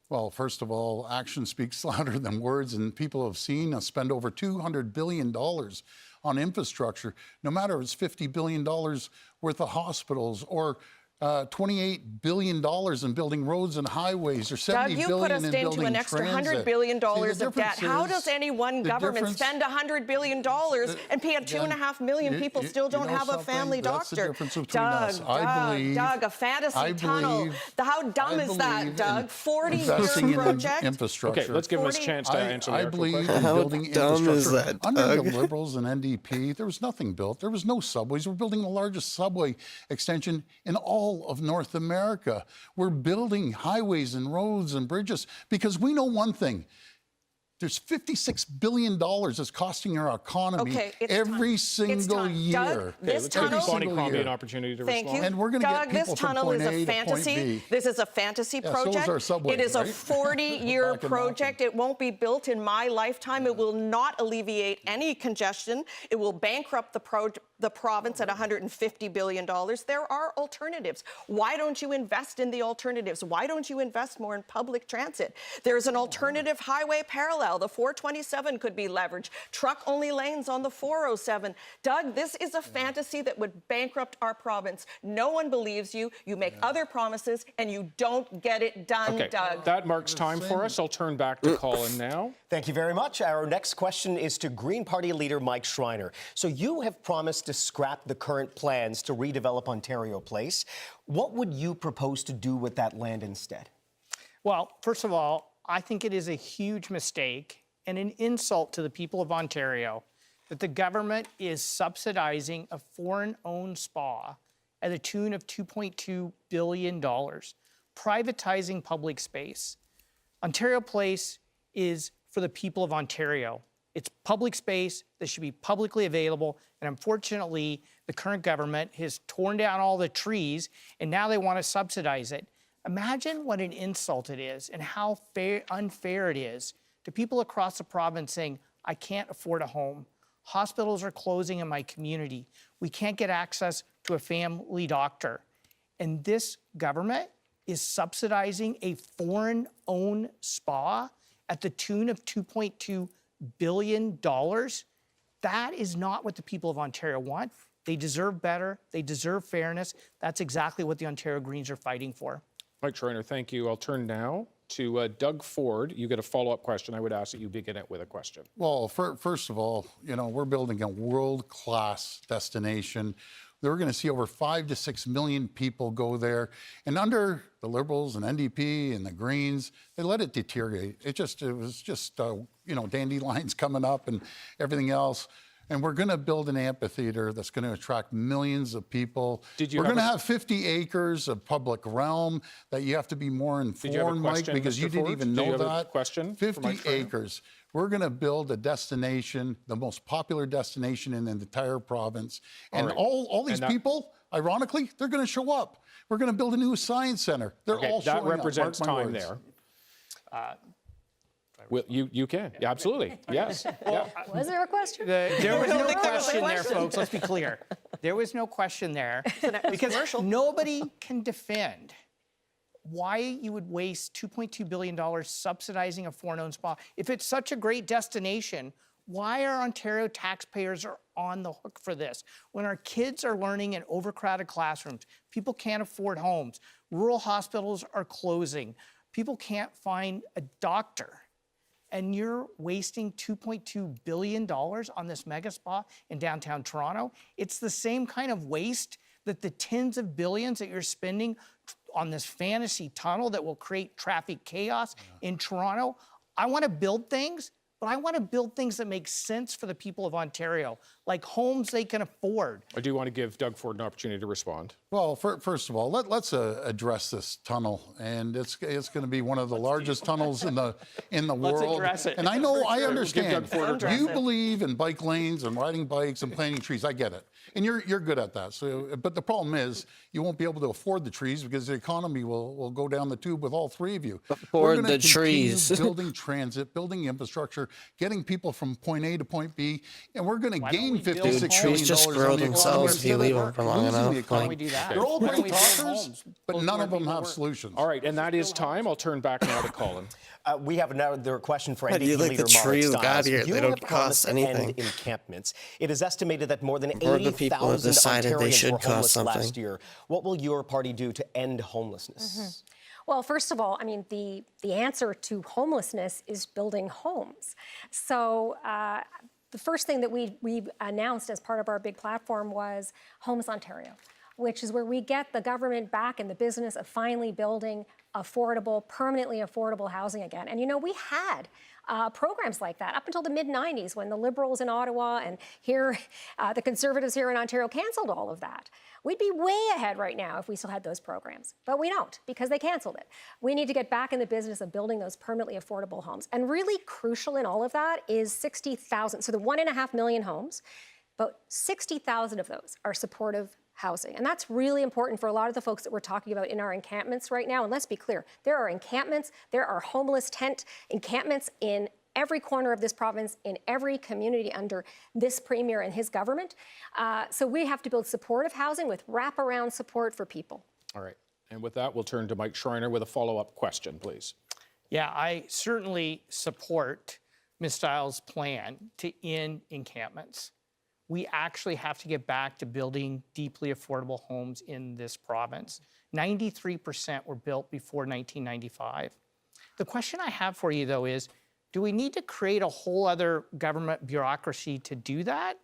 Well, first of all, action speaks louder than words, and people have seen us spend over $200 billion on infrastructure, no matter if it's $50 billion worth of hospitals or $28 billion in building roads and highways, or $70 Doug, you billion put us in into building an extra transit. $100 billion See, of debt. How does any one government spend $100 billion and pay 2.5 million people still don't have a family That's the doctor? difference between us. I believe, Doug, a fantasy tunnel. How dumb is that, Doug? 40-year project? Infrastructure. Okay, let's give him a chance to answer the I actual believe question. in building dumb is infrastructure. that, Under the Doug? Liberals and NDP, there was nothing built. There was no subways. We're building the largest subway extension in all of North America. We're building highways and roads and bridges because we know one thing. There's $56 billion that's costing our economy every single year. Doug, this tunnel, Bonnie Crombie an opportunity to Thank respond. you. And we're going to Doug, get people this tunnel from point is A a to point fantasy. B. This is a fantasy Yeah, so project. is our subway, it is right? a 40-year Back and project. It won't be built in my lifetime. It will not alleviate any congestion. It will bankrupt the province at $150 billion. There are alternatives. Why don't you invest in the alternatives? Why don't you invest more in public transit? There's an alternative highway parallel. The 427 could be leveraged. Truck-only lanes on the 407. Doug, this is a fantasy that would bankrupt our province. No one believes you. You make other promises, and you don't get it done, Okay, Doug. that marks time for us. I'll turn back to Colin now. Thank you very much. Our next question is to Green Party leader Mike Schreiner. So you have promised to scrap the current plans to redevelop Ontario Place. What would you propose to do with that land instead? Well, first of all, I think it is a huge mistake and an insult to the people of Ontario that the government is subsidizing a foreign-owned spa at the tune of $2.2 billion, privatizing public space. Ontario Place is for the people of Ontario. It's public space that should be publicly available, and unfortunately, the current government has torn down all the trees, and now they want to subsidize it. Imagine what an insult it is and how unfair it is to people across the province saying, I can't afford a home. Hospitals are closing in my community. We can't get access to a family doctor. And this government is subsidizing a foreign-owned spa at the tune of $2.2 billion. That is not what the people of Ontario want. They deserve better. They deserve fairness. That's exactly what the Ontario Greens are fighting for. Mike Schreiner, thank you. I'll turn now to Doug Ford. You get a follow-up question. I would ask that you begin it with a question. Well, first of all, you know, we're building a world-class destination. We're going to see over 5 to 6 million people go there. And under the Liberals and NDP and the Greens, they let it deteriorate. It was just you know, dandelions coming up and everything else. And we're going to build an amphitheater that's going to attract millions of people. We're going to have 50 acres of public realm that you have to be more informed, Mike, because you didn't even know that. 50 acres. We're going to build a destination, the most popular destination in the entire province. And all these people, ironically, they're going to show up. We're going to build a new science center. They're all showing up. That represents Mark my time words. there. Do I Well, you can. Yeah, absolutely. Yes. Yeah. Was there a question? There was no question there, folks. Let's be clear. There was no question there because nobody can defend why you would waste $2.2 billion subsidizing a foreign-owned spa. If it's such a great destination, why are Ontario taxpayers on the hook for this? When our kids are learning in overcrowded classrooms, people can't afford homes, rural hospitals are closing, people can't find a doctor, and you're wasting $2.2 billion on this mega spa in downtown Toronto. It's the same kind of waste that the tens of billions that you're spending on this fantasy tunnel that will create traffic chaos in Toronto. I want to build things, but I want to build things that make sense for the people of Ontario, like homes they can afford. I do want to give Doug Ford an opportunity to respond. Well, first of all, let's address this tunnel, and it's going to be one of the largest tunnels in the world. Address it. And I know, I Doug understand. Ford a You believe in bike lanes and riding bikes and planting trees. I get it, and you're good at that. So, but the problem is you won't be able to afford the trees because the economy will go down the tube with all three of you. Afford We're gonna the continue trees. building transit, building infrastructure, getting people from point A to point B, and we're going to gain we build $56 homes? billion Trees just on grow the economy themselves if you instead leave of them for long losing enough. the Why economy. don't we do that? They're all Why don't great we build talkers, homes but close none to of where them people have work? solutions. All right, and that is time. I'll turn back now to Colin. We have another question for How do NDP you like leader the Mark trees Stiles. got here? You They don't have promised cost to anything. end encampments. It is estimated that more than Or the people have 80,000 decided they Ontarians should were cost homeless something. last year. What will your party do to end homelessness? Well, first of all, I mean, the answer to homelessness is building homes. So the first thing that we announced as part of our big platform was Homes Ontario, which is where we get the government back in the business of finally building affordable, permanently affordable housing again. And you know, we had programs like that up until the mid-90s when the Liberals in Ottawa and here, the Conservatives here in Ontario canceled all of that. We'd be way ahead right now if we still had those programs, but we don't because they canceled it. We need to get back in the business of building those permanently affordable homes. And really crucial in all of that is 60,000, so the 1.5 million homes, but 60,000 of those are supportive housing. And that's really important for a lot of the folks that we're talking about in our encampments right now. And let's be clear, there are encampments, there are homeless tent encampments in every corner of this province, in every community under this premier and his government. So we have to build supportive housing with wraparound support for people. All right. And with that, we'll turn to Mike Schreiner with a follow-up question, please. Yeah, I certainly support Ms. Stiles' plan to end encampments. We actually have to get back to building deeply affordable homes in this province. 93% were built before 1995. The question I have for you, though, is do we need to create a whole other government bureaucracy to do that?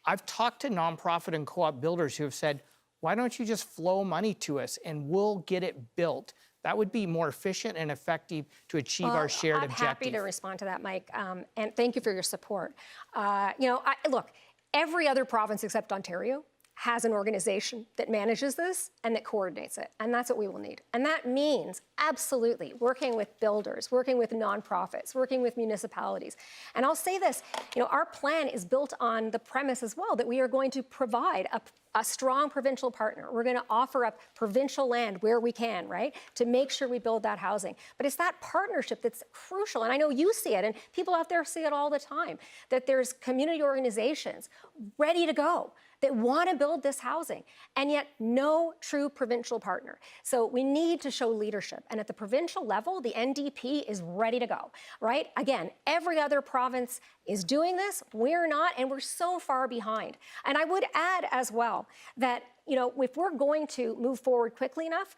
I've talked to nonprofit and co-op builders who have said, why don't you just flow money to us and we'll get it built? That would be more efficient and effective to achieve our shared I'm objective. happy to respond to that, Mike, and thank you for your support. Look, every other province except Ontario has an organization that manages this and that coordinates it, and that's what we will need. And that means absolutely working with builders, working with nonprofits, working with municipalities. And I'll say this, our plan is built on the premise as well that we are going to provide a strong provincial partner. We're going to offer up provincial land where we can, right, to make sure we build that housing. But it's that partnership that's crucial. And I know you see it, and people out there see it all the time, that there's community organizations ready to go that want to build this housing, and yet no true provincial partner. So we need to show leadership. And at the provincial level, the NDP is ready to go, right? Again, every other province is doing this. We're not, and we're so far behind. And I would add as well that, if we're going to move forward quickly enough,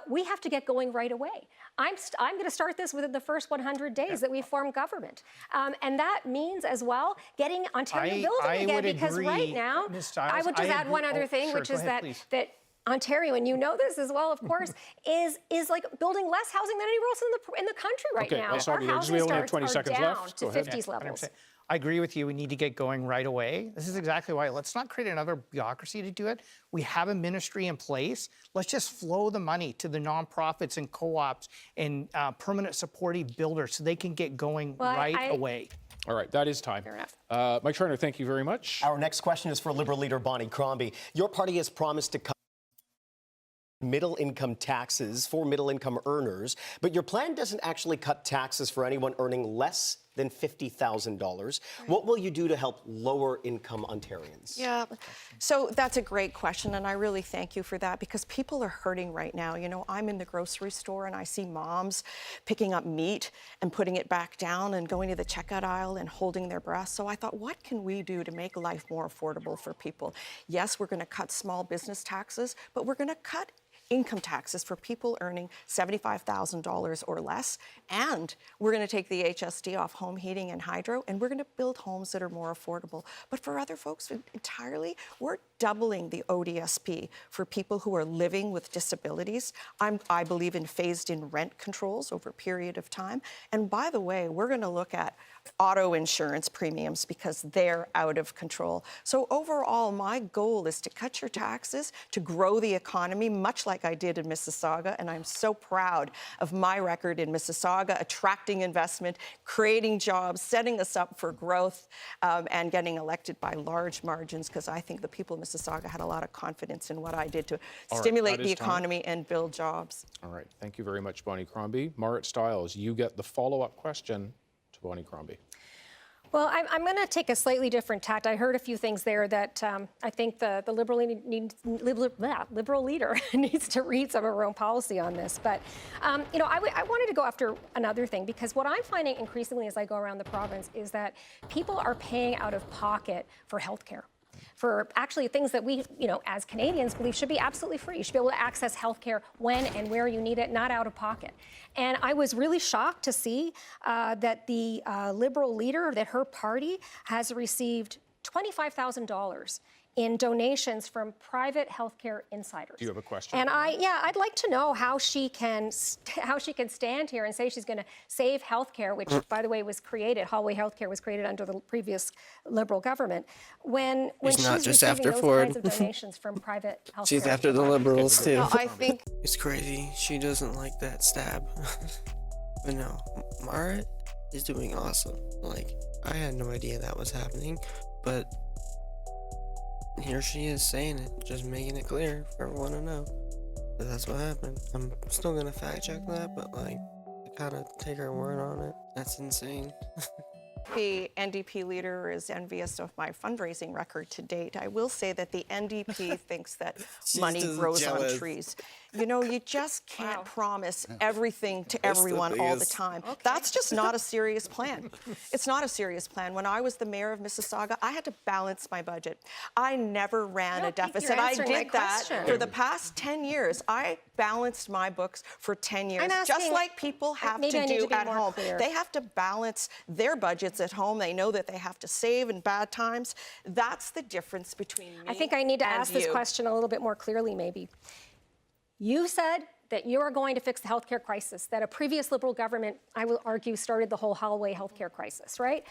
we have to get going right away. I'm going to start this within the first 100 days that we form government. And that means as well getting Ontario building again, because right now, Ms. Stiles, I would just add one other thing, sure, which go is ahead, that please. that Ontario, and you know this as well, of course, is like building less housing than anywhere else in the country right Okay, now. well, sorry, Our because housing we only have starts 20 are seconds down left. to Go ahead. 50s levels. I agree with you. We need to get going right away. This is exactly why. Let's not create another bureaucracy to do it. We have a ministry in place. Let's just flow the money to the nonprofits and co-ops and permanent supportive builders so they can get going away. All right, that is time. Fair enough. Mike Schreiner, thank you very much. Our next question is for Liberal leader Bonnie Crombie. Your party has promised to middle-income taxes for middle-income earners, but your plan doesn't actually cut taxes for anyone earning less than $50,000. What will you do to help lower-income Ontarians? Yeah, so that's a great question, and I really thank you for that because people are hurting right now. You know, I'm in the grocery store and I see moms picking up meat and putting it back down and going to the checkout aisle and holding their breath. So I thought, what can we do to make life more affordable for people? Yes, we're going to cut small business taxes, but we're going to cut income taxes for people earning $75,000 or less. And we're going to take the HST off home heating and hydro, and we're going to build homes that are more affordable. But for other folks entirely, we're doubling the ODSP for people who are living with disabilities. I believe in phased-in rent controls over a period of time. And by the way, we're going to look at auto insurance premiums because they're out of control. So overall, my goal is to cut your taxes, to grow the economy, much like I did in Mississauga. And I'm so proud of my record in Mississauga, attracting investment, creating jobs, setting us up for growth, and getting elected by large margins, because I think the people of Mississauga had a lot of confidence in what I did to stimulate the economy and build jobs. All right. Thank you very much, Bonnie Crombie. Marit Stiles, you get the follow-up question to Bonnie Crombie. Well, I'm going to take a slightly different tact. I heard a few things there that I think the liberal leader needs to read some of her own policy on this. But, you know, I wanted to go after another thing, because what I'm finding increasingly as I go around the province is that people are paying out of pocket for health care, for actually things that we, you know, as Canadians believe should be absolutely free. You should be able to access health care when and where you need it, not out of pocket. And I was really shocked to see that the Liberal leader, that her party has received $25,000 in donations from private healthcare insiders. Do you have a question? And I'd like to know how she can stand here and say she's going to save healthcare, which, by the way, was created. Hallway Healthcare was created under the previous Liberal government. When she's not just receiving after those Ford. kinds of donations from private healthcare. She's after the Liberals, too. I think It's crazy. She doesn't like that stab. But no, Marit is doing awesome. Like, I had no idea that was happening, but here she is saying it, just making it clear for everyone to know that that's what happened. I'm still gonna fact check that, but like, I gotta take her word on it. That's insane. the NDP leader is envious of my fundraising record to date. I will say that the NDP thinks that money grows on trees. You know, you just can't promise everything to everyone all the time. Okay. That's just not a serious plan. It's not a serious plan. When I was the mayor of Mississauga, I had to balance my budget. I never ran a deficit. I did that for the past 10 years. I balanced my books for 10 years, just like people have to do at home. They have to balance their budgets at home. They know that they have to save in bad times. That's the difference between me and you. I think I need to ask this question a little bit more clearly, maybe. You said that you are going to fix the healthcare crisis, that a previous Liberal government, I will argue, started the whole hallway healthcare crisis, right?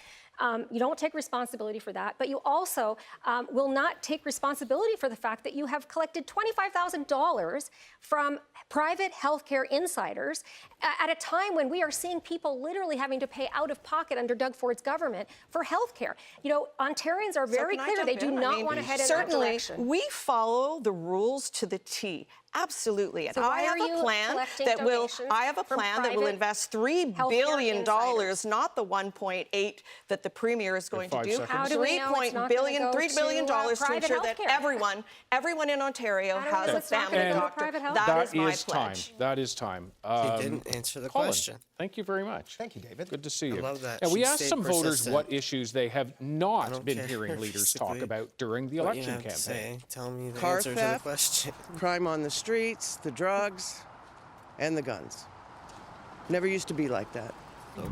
You don't take responsibility for that, but you also will not take responsibility for the fact that you have collected $25,000 from private healthcare insiders at a time when we are seeing people literally having to pay out of pocket under Doug Ford's government for healthcare. You know, Ontarians are very clear. They do not want to head in that direction. Certainly, we follow the rules to the T. Absolutely. And I have a plan that will invest $3 billion, not the 1.8 that the Premier is going to do. How do we know it's not going to go $3 billion to ensure that everyone in Ontario has a family doctor. That is my pledge. That is time. He didn't answer the question. Thank you very much. Thank you, David. Good to see you. I love that. And we She asked stayed some voters persistent. what issues they have not been care, hearing leaders talk basically. about during the What you election have to campaign. say. Tell me the Car answer to the theft, question. crime on the streets, the drugs, and the guns. Never used to be like that.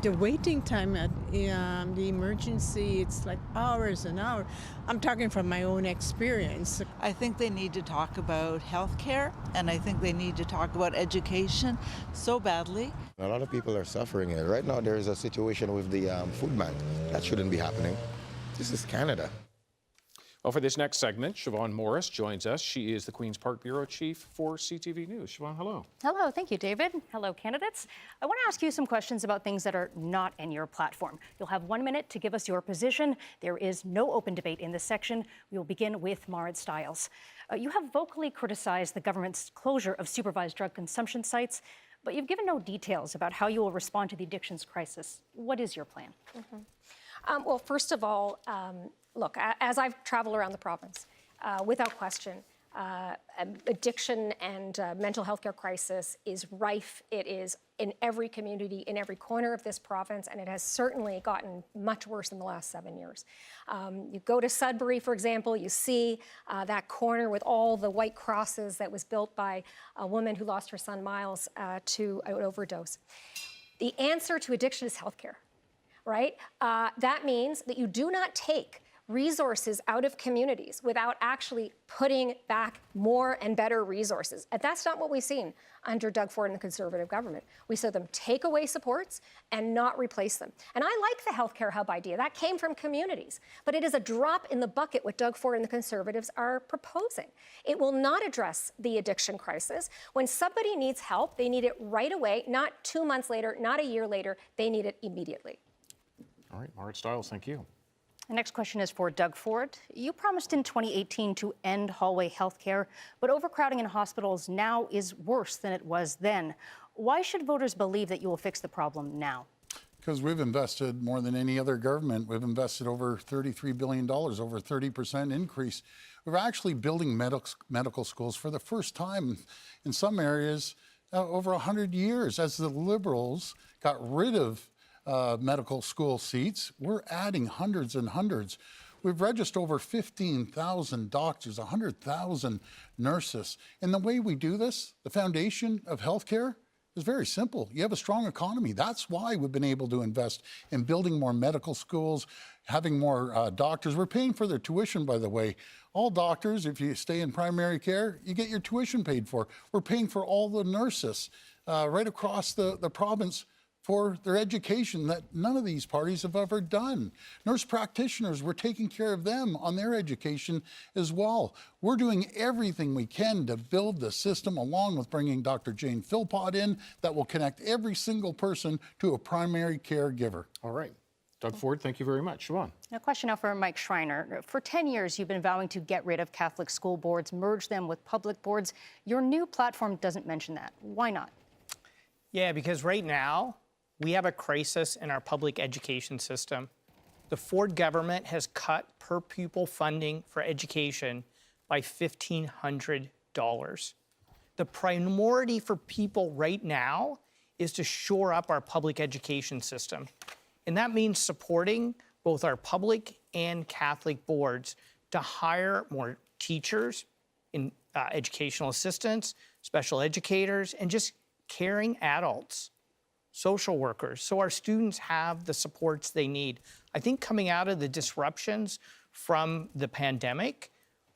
The waiting time at the emergency, it's like hours and hours. I'm talking from my own experience. I think they need to talk about healthcare, and I think they need to talk about education so badly. A lot of people are suffering here. Right now, there is a situation with the food bank. That shouldn't be happening. This is Canada. Well, for this next segment, Siobhan Morris joins us. She is the Queen's Park Bureau Chief for CTV News. Siobhan, hello. Hello, thank you, David. Hello, candidates. I want to ask you some questions about things that are not in your platform. You'll have 1 minute to give us your position. There is no open debate in this section. We will begin with Marit Stiles. You have vocally criticized the government's closure of supervised drug consumption sites, but you've given no details about how you will respond to the addictions crisis. What is your plan? Well, first of all, look, as I've traveled around the province, without question, addiction and mental health care crisis is rife. It is in every community, in every corner of this province, and it has certainly gotten much worse in the last 7 years. You go to Sudbury, for example, you see that corner with all the white crosses that was built by a woman who lost her son Miles to an overdose. The answer to addiction is healthcare, right? That means that you do not take resources out of communities without actually putting back more and better resources. And that's not what we've seen under Doug Ford and the Conservative government. We saw them take away supports and not replace them. And I like the healthcare hub idea. That came from communities. But it is a drop in the bucket what Doug Ford and the Conservatives are proposing. It will not address the addiction crisis. When somebody needs help, they need it right away, not 2 months later, not a year later. They need it immediately. All right, Marit Stiles, thank you. The next question is for Doug Ford. You promised in 2018 to end hallway health care, but overcrowding in hospitals now is worse than it was then. Why should voters believe that you will fix the problem now? Because we've invested more than any other government. We've invested over $33 billion, over a 30% increase. We're actually building medical schools for the first time in some areas over 100 years. As the Liberals got rid of medical school seats, we're adding hundreds and hundreds. We've registered over 15,000 doctors, 100,000 nurses. And the way we do this, the foundation of healthcare, is very simple. You have a strong economy. That's why we've been able to invest in building more medical schools, having more doctors. We're paying for their tuition, by the way. All doctors, if you stay in primary care, you get your tuition paid for. We're paying for all the nurses right across the province for their education that none of these parties have ever done. Nurse practitioners, we're taking care of them on their education as well. We're doing everything we can to build the system, along with bringing Dr. Jane Philpott in, that will connect every single person to a primary caregiver. All right. Doug Ford, thank you very much. Siobhan. A question now for Mike Schreiner. For 10 years, you've been vowing to get rid of Catholic school boards, merge them with public boards. Your new platform doesn't mention that. Why not? Yeah, because right now, we have a crisis in our public education system. The Ford government has cut per pupil funding for education by $1,500. The priority for people right now is to shore up our public education system. And that means supporting both our public and Catholic boards to hire more teachers, educational assistants, special educators, and just caring adults, social workers, so our students have the supports they need. I think coming out of the disruptions from the pandemic,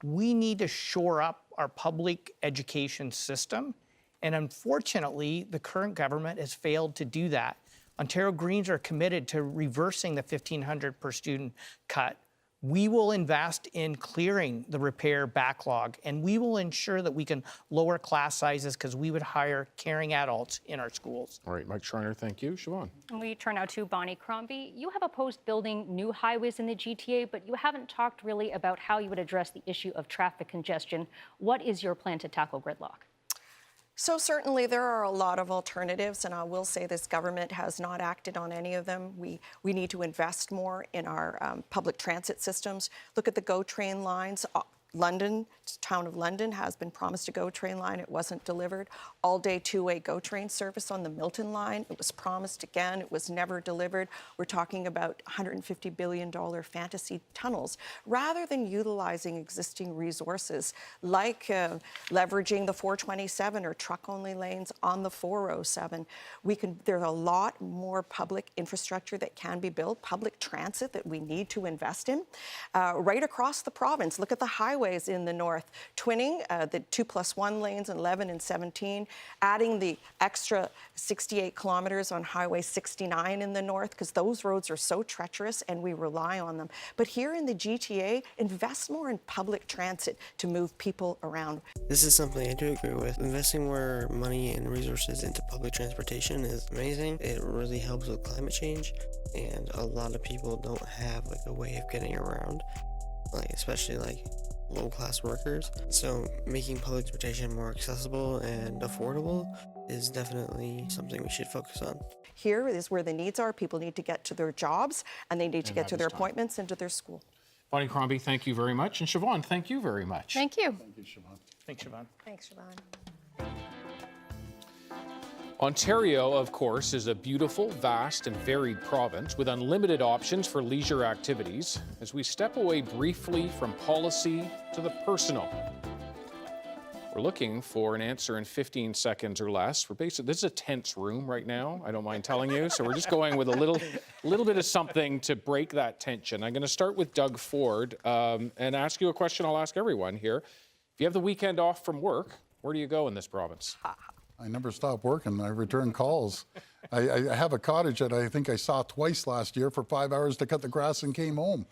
we need to shore up our public education system. And unfortunately, the current government has failed to do that. Ontario Greens are committed to reversing the $1,500 per student cut. We will invest in clearing the repair backlog, and we will ensure that we can lower class sizes because we would hire caring adults in our schools. All right, Mike Schreiner, thank you. Siobhan. And we turn now to Bonnie Crombie. You have opposed building new highways in the GTA, but you haven't talked really about how you would address the issue of traffic congestion. What is your plan to tackle gridlock? So certainly there are a lot of alternatives, and I will say this government has not acted on any of them. We need to invest more in our public transit systems. Look at the GO train lines. London, town of London, has been promised a GO train line. It wasn't delivered. All-day two-way GO train service on the Milton line. It was promised again. It was never delivered. We're talking about $150 billion fantasy tunnels. Rather than utilizing existing resources like leveraging the 427 or truck-only lanes on the 407, there's a lot more public infrastructure that can be built, public transit that we need to invest in. Right across the province, look at the highway highways in the north, twinning the 2+1 lanes in 11 and 17, adding the extra 68 kilometers on Highway 69 in the north, because those roads are so treacherous and we rely on them. But here in the GTA, invest more in public transit to move people around. This is something I do agree with. Investing more money and resources into public transportation is amazing. It really helps with climate change, and a lot of people don't have like a way of getting around, like especially like low-class workers. So making public transportation more accessible and affordable is definitely something we should focus on. Here is where the needs are. People need to get to their jobs, and they need to get to their time. appointments and to their school. Bonnie Crombie, thank you very much. And Siobhan, thank you very much. Thank you. Thank you, Siobhan. Thanks, Siobhan. Thanks, Siobhan. Ontario, of course, is a beautiful, vast, and varied province with unlimited options for leisure activities. As we step away briefly from policy to the personal, we're looking for an answer in 15 seconds or less. This is a tense room right now, I don't mind telling you. So we're just going with a little bit of something to break that tension. I'm going to start with Doug Ford and ask you a question I'll ask everyone here. If you have the weekend off from work, where do you go in this province? I never stop working. I return calls. I have a cottage that I think I saw twice last year for 5 hours to cut the grass and came home.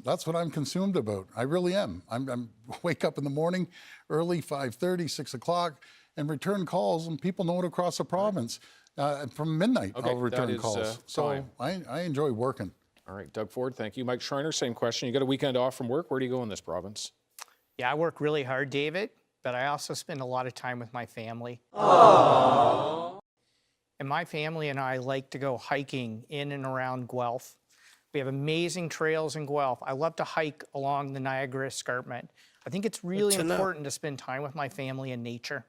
That's what I'm consumed about. I really am. I'm wake up in the morning early, 5:30, 6 o'clock, and return calls, and people know it across the province. From midnight, Okay, I'll return that is, calls. So time. I enjoy working. All right, Doug Ford, thank you. Mike Schreiner, same question. You got a weekend off from work. Where do you go in this province? Yeah, I work really hard, David, but I also spend a lot of time with my family. And my family and I like to go hiking in and around Guelph. We have amazing trails in Guelph. I love to hike along the Niagara Escarpment. I think it's really important to spend time with my family and nature.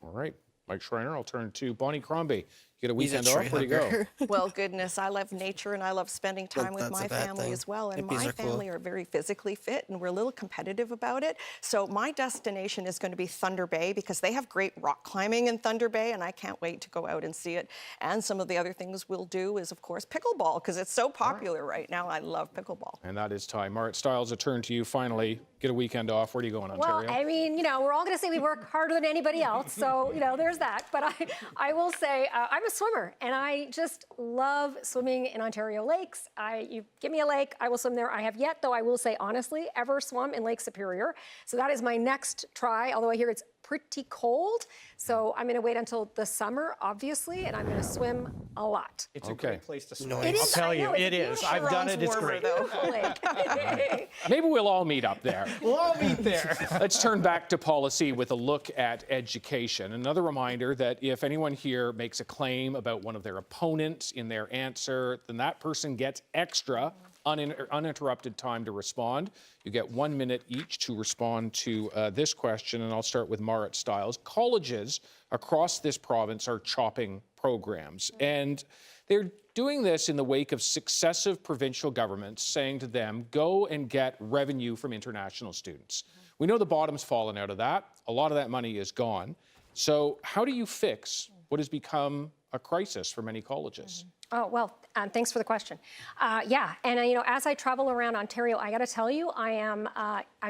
All right, Mike Schreiner, I'll turn to Bonnie Crombie. You get a weekend off, where do you go? Well, goodness, I love nature and I love spending time with that's my a bad family thing. as well. And Hippies my are cool. family are very physically fit and we're a little competitive about it. So my destination is going to be Thunder Bay because they have great rock climbing in Thunder Bay and I can't wait to go out and see it. And some of the other things we'll do is, of course, pickleball because it's so popular right now. I love pickleball. And that is time. Marit Stiles, a turn to you finally. Get a weekend off. Where do you go in Ontario? Well, I mean, we're all going to say we work harder than anybody else. So, there's that. But I will say I'm a swimmer and I just love swimming in Ontario lakes. You give me a lake, I will swim there. I have yet, though I will say honestly, ever swum in Lake Superior. So that is my next try, although I hear it's pretty cold. So I'm going to wait until the summer, obviously, and I'm going to swim a lot. It's a great place to swim. It is, I'll tell I you, know, it's it is. beautiful. I've done it. It's Warmer, great. though. Beautiful lake. Maybe we'll all meet up there. We'll all meet there. Let's turn back to policy with a look at education. Another reminder that if anyone here makes a claim about one of their opponents in their answer, then that person gets extra uninterrupted time to respond. You get 1 minute each to respond to this question, and I'll start with Marit Stiles. Colleges across this province are chopping programs, and they're doing this in the wake of successive provincial governments saying to them, go and get revenue from international students. We know the bottom's fallen out of that. A lot of that money is gone. So how do you fix what has become a crisis for many colleges? Oh, well, thanks for the question. Yeah, and as I travel around Ontario, I got to tell you, I'm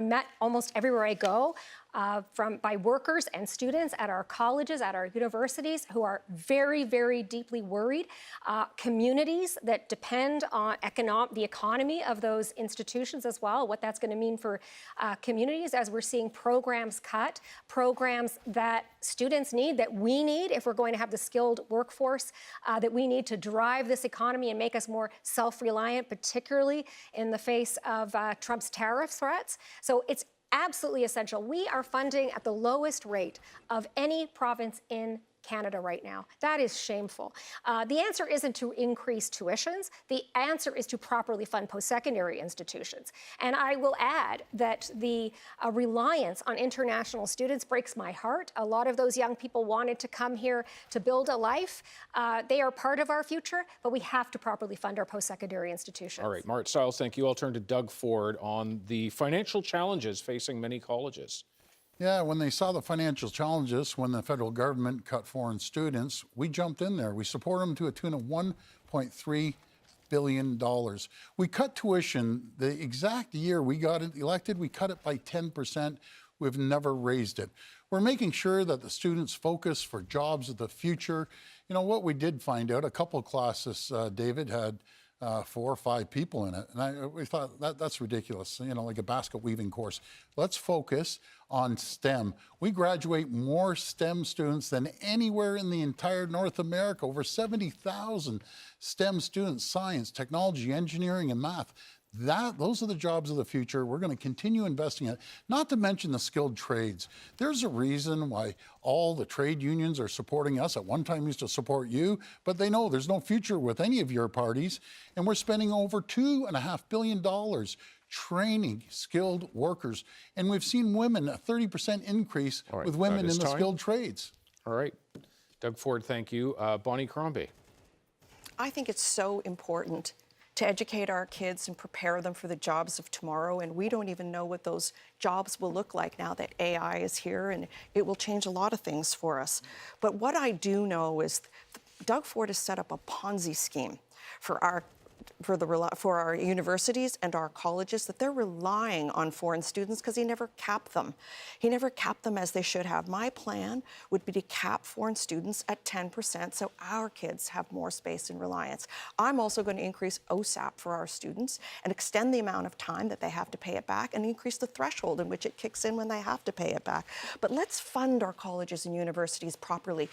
met almost everywhere I go by workers and students at our colleges, at our universities, who are very, very deeply worried. Communities that depend on the economy of those institutions as well, what that's going to mean for communities as we're seeing programs cut, programs that students need, that we need if we're going to have the skilled workforce that we need to drive this economy and make us more self-reliant, particularly in the face of Trump's tariff threats. So it's absolutely essential. We are funding at the lowest rate of any province in Canada right now. That is shameful. The answer isn't to increase tuitions. The answer is to properly fund post-secondary institutions. And I will add that the reliance on international students breaks my heart. A lot of those young people wanted to come here to build a life. They are part of our future, but we have to properly fund our post-secondary institutions. All right, Marit Stiles, thank you. I'll turn to Doug Ford on the financial challenges facing many colleges. Yeah, when they saw the financial challenges, when the federal government cut foreign students, we jumped in there. We support them to a tune of $1.3 billion. We cut tuition the exact year we got elected, we cut it by 10%. We've never raised it. We're making sure that the students focus for jobs of the future. You know, what we did find out, a couple of classes, David, had 4 or 5 people in it. And we thought that's ridiculous, you know, like a basket weaving course. Let's focus on STEM. We graduate more STEM students than anywhere in the entire North America, over 70,000 STEM students, science, technology, engineering, and math. Those are the jobs of the future. We're going to continue investing in it, not to mention the skilled trades. There's a reason why all the trade unions are supporting us. At one time used to support you, but they know there's no future with any of your parties. And we're spending over $2.5 billion training skilled workers. And we've seen women, a 30% increase with women in the skilled trades. All right. Doug Ford, thank you. Bonnie Crombie. I think it's so important to educate our kids and prepare them for the jobs of tomorrow. And we don't even know what those jobs will look like now that AI is here, and it will change a lot of things for us. But what I do know is Doug Ford has set up a Ponzi scheme for our universities and our colleges, that they're relying on foreign students because he never capped them. He never capped them as they should have. My plan would be to cap foreign students at 10% so our kids have more space and reliance. I'm also going to increase OSAP for our students and extend the amount of time that they have to pay it back and increase the threshold in which it kicks in when they have to pay it back. But let's fund our colleges and universities properly.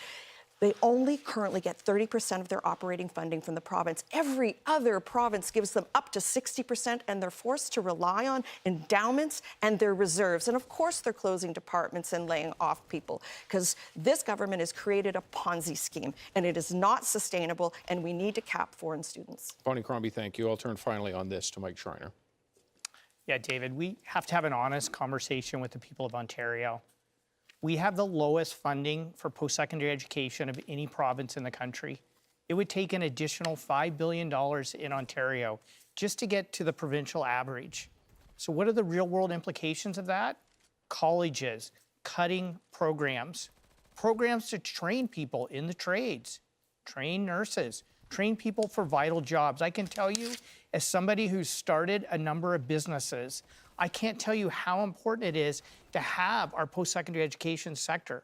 They only currently get 30% of their operating funding from the province. Every other province gives them up to 60%, and they're forced to rely on endowments and their reserves. And of course, they're closing departments and laying off people, because this government has created a Ponzi scheme, and it is not sustainable, and we need to cap foreign students. Bonnie Crombie, thank you. I'll turn finally on this to Mike Schreiner. Yeah, David, we have to have an honest conversation with the people of Ontario. We have the lowest funding for post-secondary education of any province in the country. It would take an additional $5 billion in Ontario just to get to the provincial average. So what are the real-world implications of that? Colleges cutting programs to train people in the trades, train nurses, train people for vital jobs. I can tell you, as somebody who's started a number of businesses, I can't tell you how important it is to have our post-secondary education sector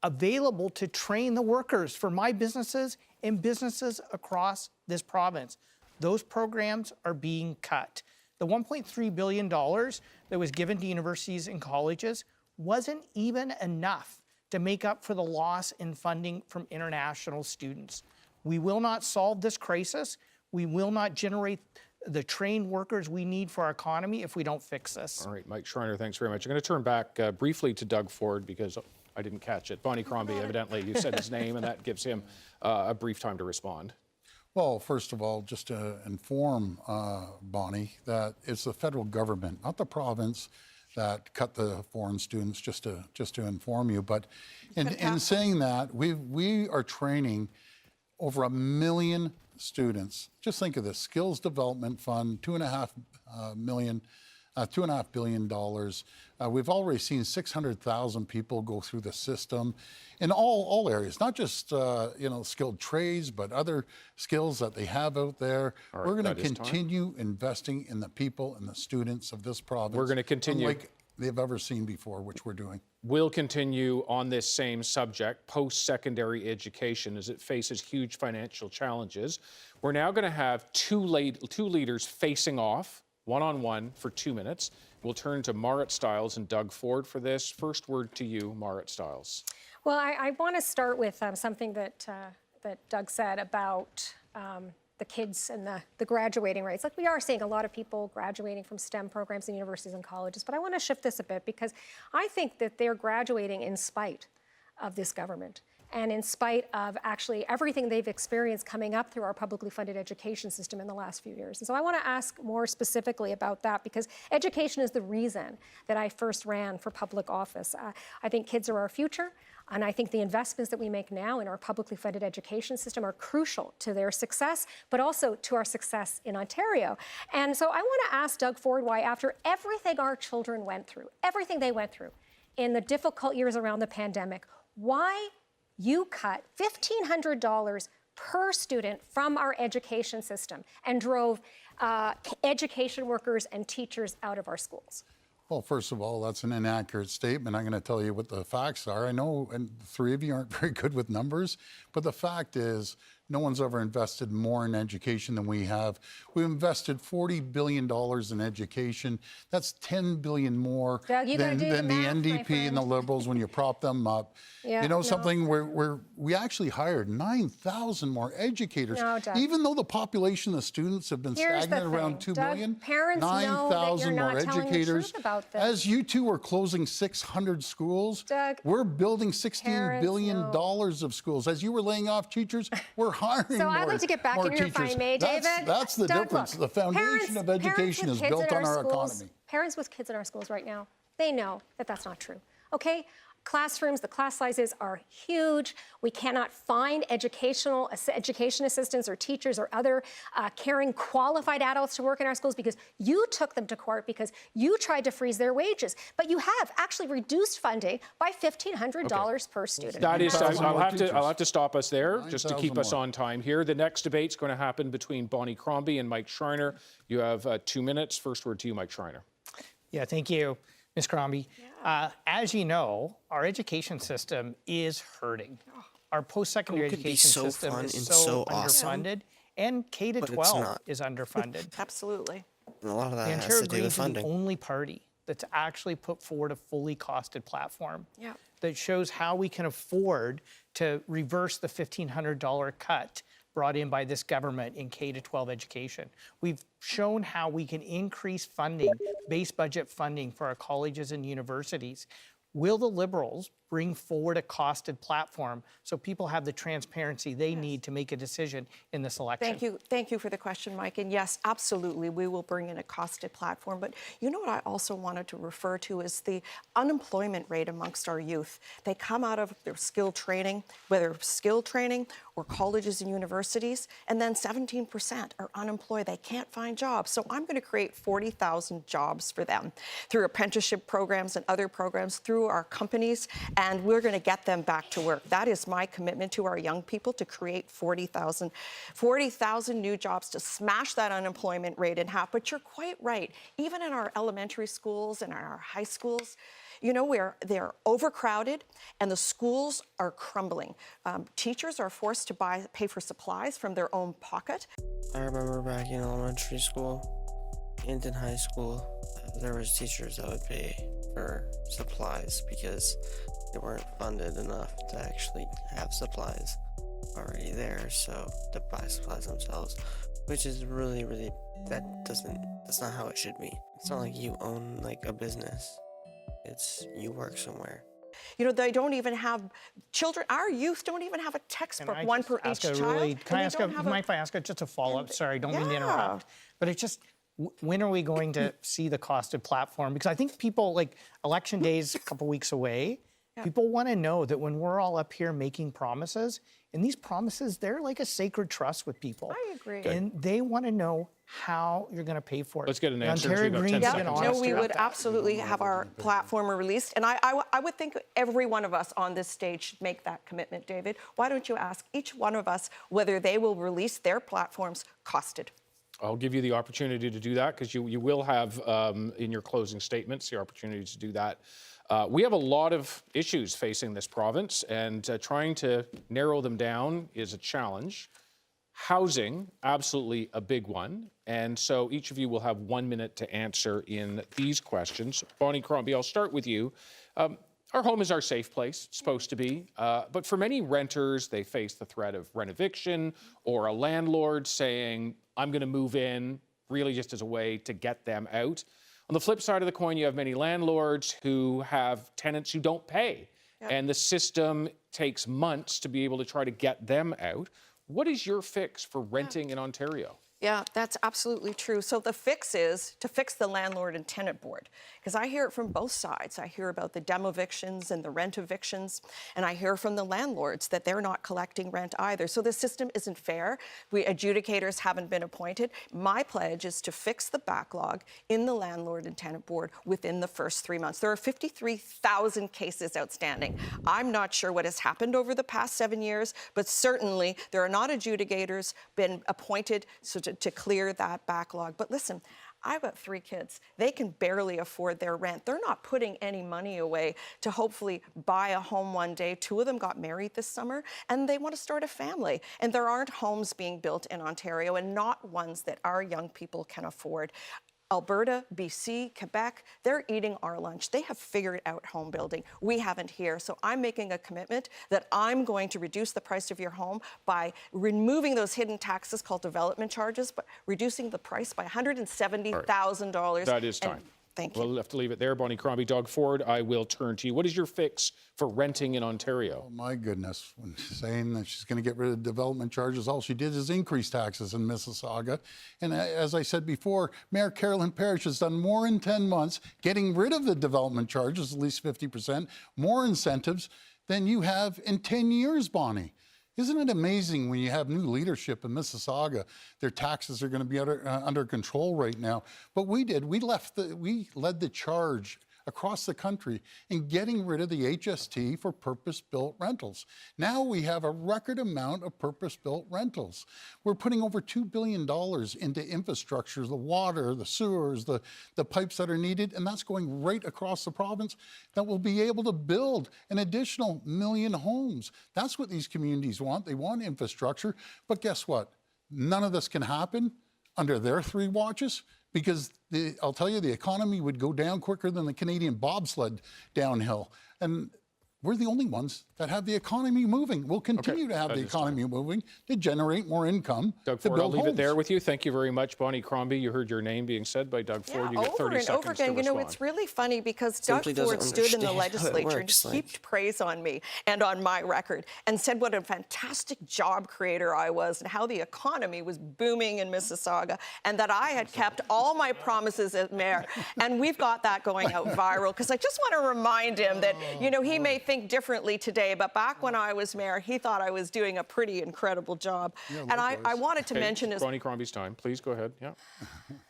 available to train the workers for my businesses and businesses across this province. Those programs are being cut. The $1.3 billion that was given to universities and colleges wasn't even enough to make up for the loss in funding from international students. We will not solve this crisis. We will not generate the trained workers we need for our economy if we don't fix this. All right, Mike Schreiner, thanks very much. I'm going to turn back briefly to Doug Ford because I didn't catch it. Bonnie Crombie, evidently, you said his name, and that gives him a brief time to respond. Well, first of all, just to inform Bonnie that it's the federal government, not the province, that cut the foreign students, just to inform you. But in saying that, we are training over 1 million students. Just think of this: Skills Development Fund, $2.5 billion. We've already seen 600,000 people go through the system in all areas, not just skilled trades, but other skills that they have out there. Right, we're going to continue investing in the people and the students of this province. We're going to continue. Unlike they've ever seen before, which we're doing. We'll continue on this same subject, post-secondary education, as it faces huge financial challenges. We're now going to have two leaders facing off, one-on-one, for 2 minutes. We'll turn to Marit Stiles and Doug Ford for this. First word to you, Marit Stiles. Well, I want to start with something that Doug said about the kids and the graduating rates. Like, we are seeing a lot of people graduating from STEM programs in universities and colleges, but I want to shift this a bit because I think that they're graduating in spite of this government and in spite of actually everything they've experienced coming up through our publicly funded education system in the last few years. And so I want to ask more specifically about that, because education is the reason that I first ran for public office. I think kids are our future. And I think the investments that we make now in our publicly funded education system are crucial to their success, but also to our success in Ontario. And so I want to ask Doug Ford why, after everything our children went through, everything they went through in the difficult years around the pandemic, why you cut $1,500 per student from our education system and drove education workers and teachers out of our schools. Well, first of all, that's an inaccurate statement. I'm going to tell you what the facts are. I know, and the three of you aren't very good with numbers, but the fact is no one's ever invested more in education than we have. We've invested $40 billion in education. That's $10 billion more Doug, than the NDP and the Liberals when you prop them up. Yeah, you know no. something, we actually hired 9,000 more educators. No, Doug. Even though the population of students have been Here's the stagnant around thing, 2 Doug, million, parents know that you're 9,000 more not telling the educators. truth about this. As you two are closing 600 schools, Doug, we're building $16 billion parents of schools. As you were laying off teachers, we're hiring So more I'd like to get back more in here, if I teachers. may, David. That's the Doug, difference. look, The foundation of education is built on our economy. Parents with kids in our schools right now, they know that that's not true, okay? Classrooms, the class sizes are huge. We cannot find education assistants or teachers or other caring, qualified adults to work in our schools because you took them to court because you tried to freeze their wages. But you have actually reduced funding by $1,500 per student. That is, I'll have to stop us there 9,000 just to keep us more. on time here. The next debate's going to happen between Bonnie Crombie and Mike Schreiner. You have 2 minutes. First word to you, Mike Schreiner. Yeah, thank you, Ms. Crombie. As you know, our education system is hurting. Our post-secondary It could be education so system fun is and so so awesome, underfunded, and K to but it's 12 not. is underfunded. Absolutely. And a lot of that The has Ontario to do Greens with are the funding. only party that's actually put forward a fully costed platform Yeah. that shows how we can afford to reverse the $1,500 cut brought in by this government in K to 12 education. We've shown how we can increase funding, base budget funding for our colleges and universities. Will the Liberals bring forward a costed platform so people have the transparency they need to make a decision in this election? Thank you for the question, Mike. And yes, absolutely, we will bring in a costed platform. But you know what I also wanted to refer to is the unemployment rate amongst our youth. They come out of their skill training, whether skill training or colleges and universities, and then 17% are unemployed. They can't find jobs. So I'm going to create 40,000 jobs for them through apprenticeship programs and other programs through our companies, and we're going to get them back to work. That is my commitment to our young people, to create 40,000 new jobs, to smash that unemployment rate in half. But you're quite right. Even in our elementary schools and our high schools, you know, they're overcrowded and the schools are crumbling. Teachers are forced to pay for supplies from their own pocket. I remember back in elementary school and in high school, there was teachers that would pay for supplies because they weren't funded enough to actually have supplies already there, so to buy supplies themselves, which is really, that's not how it should be. It's not like you own like a business. It's you work somewhere. You know, they don't even have children. Our youth don't even have a textbook, one per each child. Can I ask if I ask just a follow-up? Sorry, don't mean to interrupt. But it's just, when are we going to see the costed platform? Because I think people, like, election day is a couple weeks away. People want to know that when we're all up here making promises, and these promises, they're like a sacred trust with people. I agree. And they want to know how you're going to pay for it. Let's get an answer. Ontario We've got 10 Greens have been seconds. honest No, we about would that. absolutely have our platform released. And I would think every one of us on this stage should make that commitment, David. Why don't you ask each one of us whether they will release their platforms costed? I'll give you the opportunity to do that because you will have in your closing statements the opportunity to do that. We have a lot of issues facing this province, and trying to narrow them down is a challenge. Housing, absolutely a big one. And so each of you will have 1 minute to answer in these questions. Bonnie Crombie, I'll start with you. Our home is our safe place, it's supposed to be. But for many renters, they face the threat of rent eviction or a landlord saying, I'm going to move in, really just as a way to get them out. On the flip side of the coin, you have many landlords who have tenants who don't pay. Yep. And the system takes months to be able to try to get them out. What is your fix for renting in Ontario? Yeah, that's absolutely true. So the fix is to fix the landlord and tenant board, because I hear it from both sides. I hear about the dem evictions and the rent evictions, and I hear from the landlords that they're not collecting rent either. So the system isn't fair. Adjudicators haven't been appointed. My pledge is to fix the backlog in the landlord and tenant board within the first 3 months. There are 53,000 cases outstanding. I'm not sure what has happened over the past 7 years, but certainly there are not adjudicators been appointed to clear that backlog. But listen, I've got 3 kids. They can barely afford their rent. They're not putting any money away to hopefully buy a home one day. 2 of them got married this summer, and they want to start a family. And there aren't homes being built in Ontario, and not ones that our young people can afford. Alberta, BC, Quebec, they're eating our lunch. They have figured out home building. We haven't here. So I'm making a commitment that I'm going to reduce the price of your home by removing those hidden taxes called development charges, but reducing the price by $170,000. That is time. Thank you. We'll have to leave it there. Bonnie Crombie, Doug Ford, I will turn to you. What is your fix for renting in Ontario? Oh, my goodness. When she's saying that she's going to get rid of development charges, all she did is increase taxes in Mississauga. And as I said before, Mayor Carolyn Parrish has done more in 10 months, getting rid of the development charges, at least 50%, more incentives than you have in 10 years, Bonnie. Isn't it amazing when you have new leadership in Mississauga, their taxes are going to be under control right now? But we led the charge across the country in getting rid of the HST for purpose-built rentals. Now we have a record amount of purpose-built rentals. We're putting over $2 billion into infrastructure, the water, the sewers, the pipes that are needed, and that's going right across the province that will be able to build an additional 1 million homes. That's what these communities want. They want infrastructure, but guess what? None of this can happen under their 3 watches, because I'll tell you, the economy would go down quicker than the Canadian bobsled downhill. And we're the only ones that have the economy moving. We'll continue to have the economy moving to generate more income. Doug to Ford, build I'll leave homes. it there with you. Thank you very much. Bonnie Crombie, you heard your name being said by Doug Ford. You get 30 over and seconds over again. to You know, respond. it's really funny because Doug Simply doesn't Ford stood in the understand how it legislature and works, heaped praise on me and on my record and said what a fantastic job creator I was and how the economy was booming in Mississauga and that I had kept all my promises as mayor. And we've got that going out viral because I just want to remind him that, you know, he may think differently today, but back when I was mayor, he thought I was doing a pretty incredible job. And I wanted to mention Bonnie Crombie's time. Please go ahead. Yeah.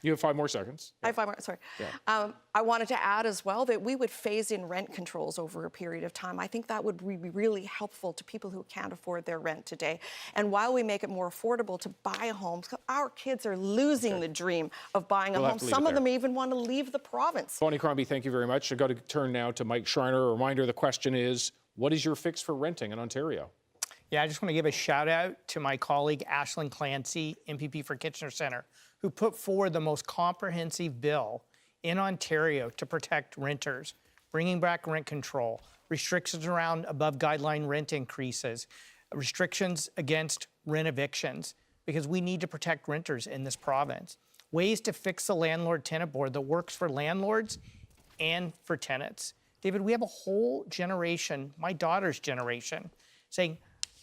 You have 5 more seconds. I have 5 more, sorry. Yeah. I wanted to add as well that we would phase in rent controls over a period of time. I think that would be really helpful to people who can't afford their rent today. And while we make it more affordable to buy a home, our kids are losing the dream of buying a home. Some of them even want to leave the province. Bonnie Crombie, thank you very much. I've got to turn now to Mike Schreiner. A reminder, the question is, what is your fix for renting in Ontario? Yeah, I just want to give a shout out to my colleague, Ashlyn Clancy, MPP for Kitchener Centre, who put forward the most comprehensive bill in Ontario to protect renters, bringing back rent control, restrictions around above guideline rent increases, restrictions against rent evictions, because we need to protect renters in this province. Ways to fix the landlord-tenant board that works for landlords and for tenants. David, we have a whole generation, my daughter's generation, saying,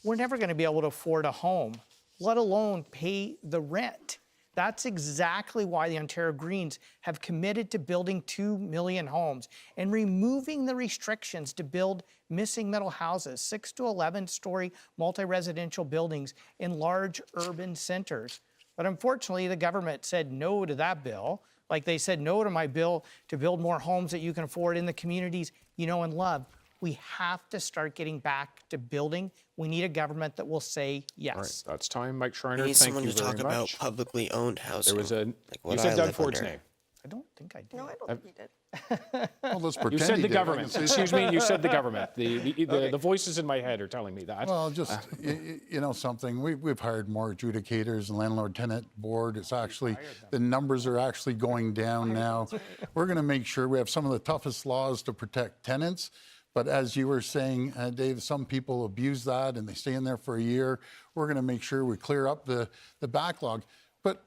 we're never going to be able to afford a home, let alone pay the rent. That's exactly why the Ontario Greens have committed to building 2 million homes and removing the restrictions to build missing middle houses, 6 to 11-story multi-residential buildings in large urban centers. But unfortunately, the government said no to that bill, like they said no to my bill to build more homes that you can afford in the communities you know and love. We have to start getting back to building. We need a government that will say yes. All right, that's time. Mike Schreiner, We need thank someone you to very talk much. about publicly owned housing. There was a. like You what said I Doug live Ford's under. name. I don't think I did. No, I don't think you did. Well, let's You pretend said he the did. government. Excuse me, you said the government. The voices in my head are telling me that. Well, just, you know something, we've hired more adjudicators and landlord-tenant board. It's actually, the numbers are actually going down now. We're going to make sure we have some of the toughest laws to protect tenants. But as you were saying, Dave, some people abuse that and they stay in there for a year. We're going to make sure we clear up the backlog. But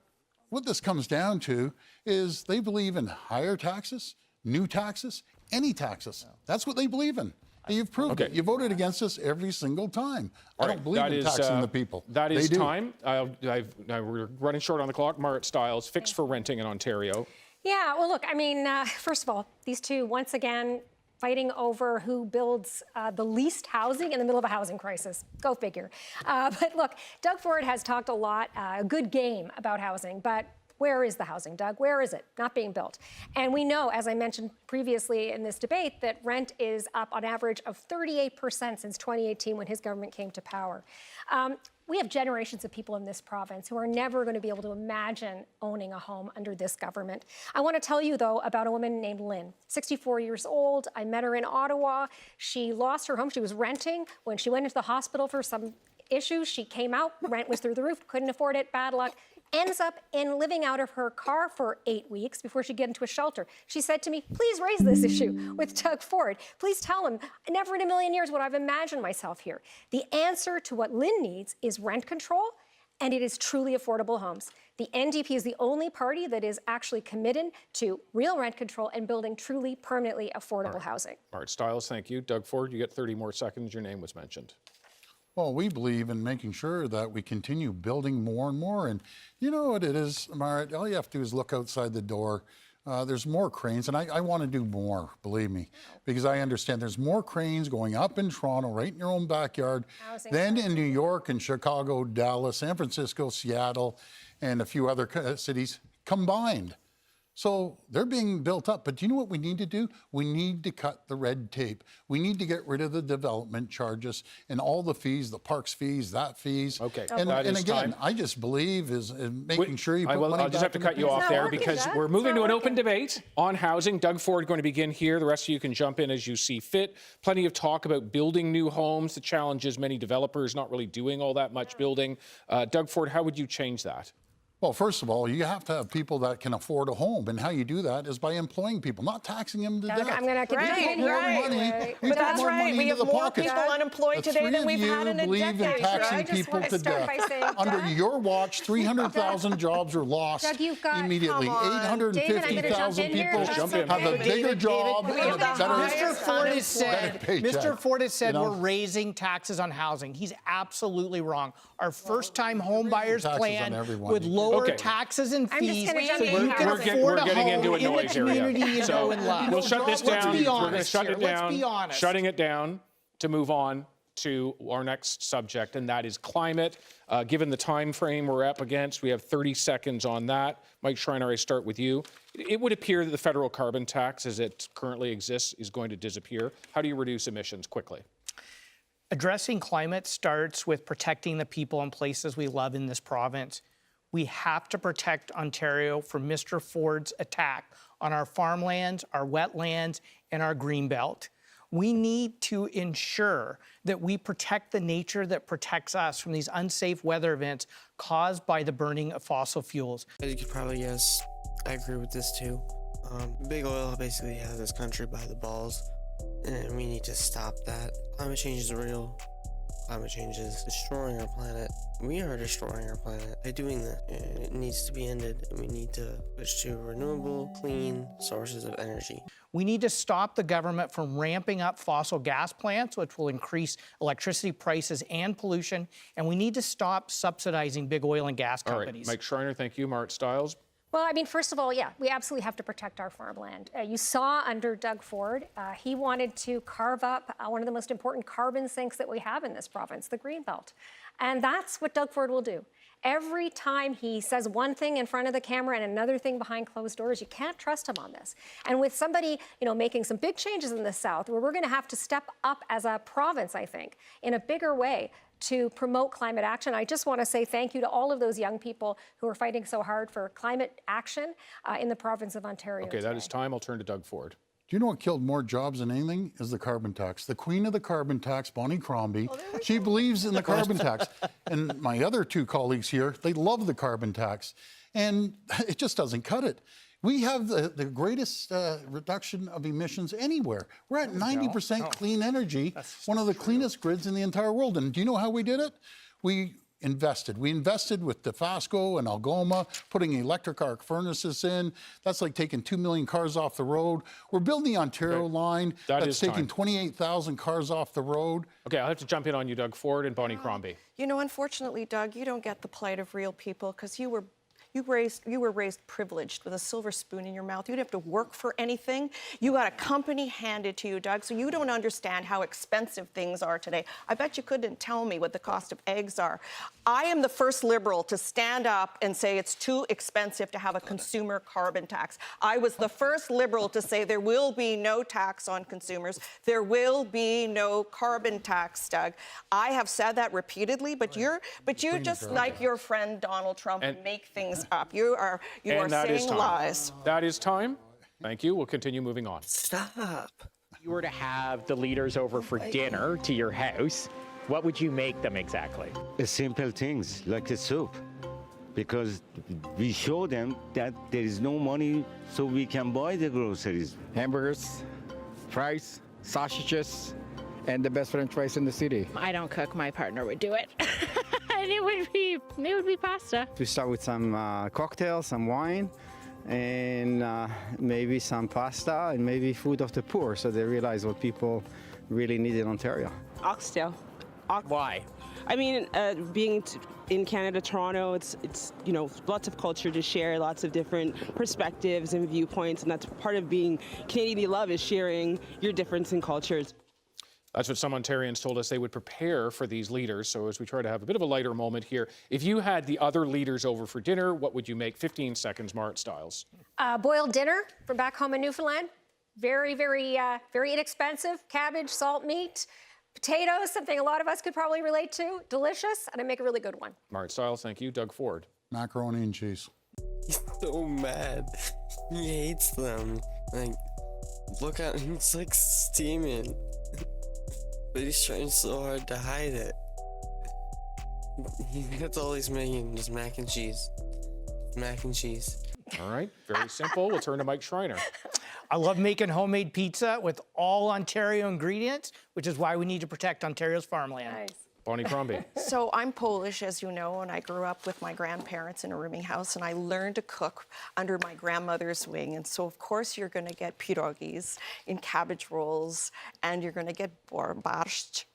what this comes down to is they believe in higher taxes, new taxes, any taxes. That's what they believe in. You've proved it. Okay. You voted against us every single time. I don't believe in taxing the people. That is They do. time. We're running short on the clock. Marit Stiles, Fix for Renting in Ontario. Yeah, well, look, I mean, first of all, these two, once again, fighting over who builds the least housing in the middle of a housing crisis. Go figure. But look, Doug Ford has talked a lot, a good game about housing, but where is the housing, Doug? Where is it? Not being built. And we know, as I mentioned previously in this debate, that rent is up on average of 38% since 2018 when his government came to power. We have generations of people in this province who are never going to be able to imagine owning a home under this government. I want to tell you, though, about a woman named Lynn, 64 years old. I met her in Ottawa. She lost her home. She was renting. When she went into the hospital for some issues, she came out. Rent was through the roof. Couldn't afford it. Bad luck. Ends up in living out of her car for 8 weeks before she get into a shelter. She said to me, please raise this issue with Doug Ford. Please tell him, never in a million years would I've imagined myself here. The answer to what Lynn needs is rent control, and it is truly affordable homes. The NDP is the only party that is actually committed to real rent control and building truly permanently affordable housing. Marit Stiles, thank you. Doug Ford, you get 30 more seconds. Your name was mentioned. Well, we believe in making sure that we continue building more and more. And you know what it is, Marit? All you have to do is look outside the door. There's more cranes, and I want to do more, believe me, because I understand there's more cranes going up in Toronto, right in your own backyard, than in New York and Chicago, Dallas, San Francisco, Seattle, and a few other cities combined. So they're being built up. But do you know what we need to do? We need to cut the red tape. We need to get rid of the development charges and all the fees, the parks fees, that fees. Okay. And again, time. I just believe is making sure you put money I'll just have to cut you off there because we're moving to an open debate on housing. Doug Ford going to begin here. The rest of you can jump in as you see fit. Plenty of talk about building new homes. The challenge is many developers not really doing all that much building. Doug Ford, how would you change that? Well, first of all, you have to have people that can afford a home, and how you do that is by employing people, not taxing them to death. I'm going to continue Right. But that's right. We have more people unemployed today than we've had in a decade. decade. In taxing people to death. Under your watch, 300,000 jobs are lost immediately. 850,000 people have a bigger job and a better Mr. Ford has said we're raising taxes on housing. He's absolutely wrong. Our first-time home buyers plan would lower taxes and fees so you can afford a home in the community you know and love. We'll shut this down. Let's be honest. We're going to shut it down. Let's be honest. Shutting it down to move on to our next subject, and that is climate. Given the time frame we're up against, we have 30 seconds on that. Mike Schreiner, I start with you. It would appear that the federal carbon tax, as it currently exists, is going to disappear. How do you reduce emissions quickly? Addressing climate starts with protecting the people and places we love in this province. We have to protect Ontario from Mr. Ford's attack on our farmlands, our wetlands, and our greenbelt. We need to ensure that we protect the nature that protects us from these unsafe weather events caused by the burning of fossil fuels. As you could probably guess, I agree with this too. Big oil basically has this country by the balls, and we need to stop that. Climate change is real. Climate change is destroying our planet. We are destroying our planet by doing this. It needs to be ended, and we need to switch to renewable, clean sources of energy. We need to stop the government from ramping up fossil gas plants, which will increase electricity prices and pollution, and we need to stop subsidizing big oil and gas companies. All right, Mike Schreiner, thank you. Marit Stiles. Well, I mean, first of all, yeah, we absolutely have to protect our farmland. You saw under Doug Ford, he wanted to carve up one of the most important carbon sinks that we have in this province, the Greenbelt. And that's what Doug Ford will do. Every time he says one thing in front of the camera and another thing behind closed doors, you can't trust him on this. And with somebody, making some big changes in the South, where we're going to have to step up as a province, I think, in a bigger way to promote climate action. I just want to say thank you to all of those young people who are fighting so hard for climate action in the province of Ontario. Okay, that is time. I'll turn to Doug Ford. Do you know what killed more jobs than anything? Is the carbon tax. The queen of the carbon tax, Bonnie Crombie, she believes in the carbon tax. And my other two colleagues here, they love the carbon tax. And it just doesn't cut it. We have the greatest reduction of emissions anywhere. We're at 90% clean energy, one of the cleanest grids in the entire world. And do you know how we did it? We invested. We invested with Dofasco and Algoma, putting electric arc furnaces in. That's like taking 2 million cars off the road. We're building the Ontario line. That's taking 28,000 cars off the road. Okay, I'll have to jump in on you, Doug Ford and Bonnie Crombie. You know, unfortunately, Doug, you don't get the plight of real people because you were raised privileged with a silver spoon in your mouth. You didn't have to work for anything. You got a company handed to you, Doug, so you don't understand how expensive things are today. I bet you couldn't tell me what the cost of eggs are. I am the first Liberal to stand up and say it's too expensive to have a consumer carbon tax. I was the first Liberal to say there will be no tax on consumers. There will be no carbon tax, Doug. I have said that repeatedly, but you just like your friend Donald Trump make things up. You are saying lies. That is time. Thank you. We'll continue moving on. Stop. If you were to have the leaders over for dinner to your house, what would you make them exactly? Simple things like a soup, because we show them that there is no money so we can buy the groceries. Hamburgers, fries, sausages, and the best French fries in the city. I don't cook, my partner would do it. And it would be pasta. We start with some cocktails, some wine, and maybe some pasta, and maybe food of the poor, so they realize what people really need in Ontario. Oxtail. Why? I mean, being in Canada, Toronto, it's lots of culture to share, lots of different perspectives and viewpoints, and that's part of being Canadian. You love is sharing your difference in cultures. That's what some Ontarians told us they would prepare for these leaders. So as we try to have a bit of a lighter moment here, if you had the other leaders over for dinner, what would you make? 15 seconds, Marit Stiles. Boiled dinner from back home in Newfoundland. Very, very, very inexpensive. Cabbage, salt, meat, potatoes, something a lot of us could probably relate to. Delicious, and I make a really good one. Marit Stiles, thank you. Doug Ford. Macaroni and cheese. He's so mad. He hates them. Like, look at him, it's like steaming. But he's trying so hard to hide it. That's all he's making, just mac and cheese. Mac and cheese. All right, very simple. We'll turn to Mike Schreiner. I love making homemade pizza with all Ontario ingredients, which is why we need to protect Ontario's farmland. Nice. Bonnie Crombie. So I'm Polish, as you know, and I grew up with my grandparents in a rooming house, and I learned to cook under my grandmother's wing. And so, of course, you're going to get pierogies in cabbage rolls, and you're going to get borscht,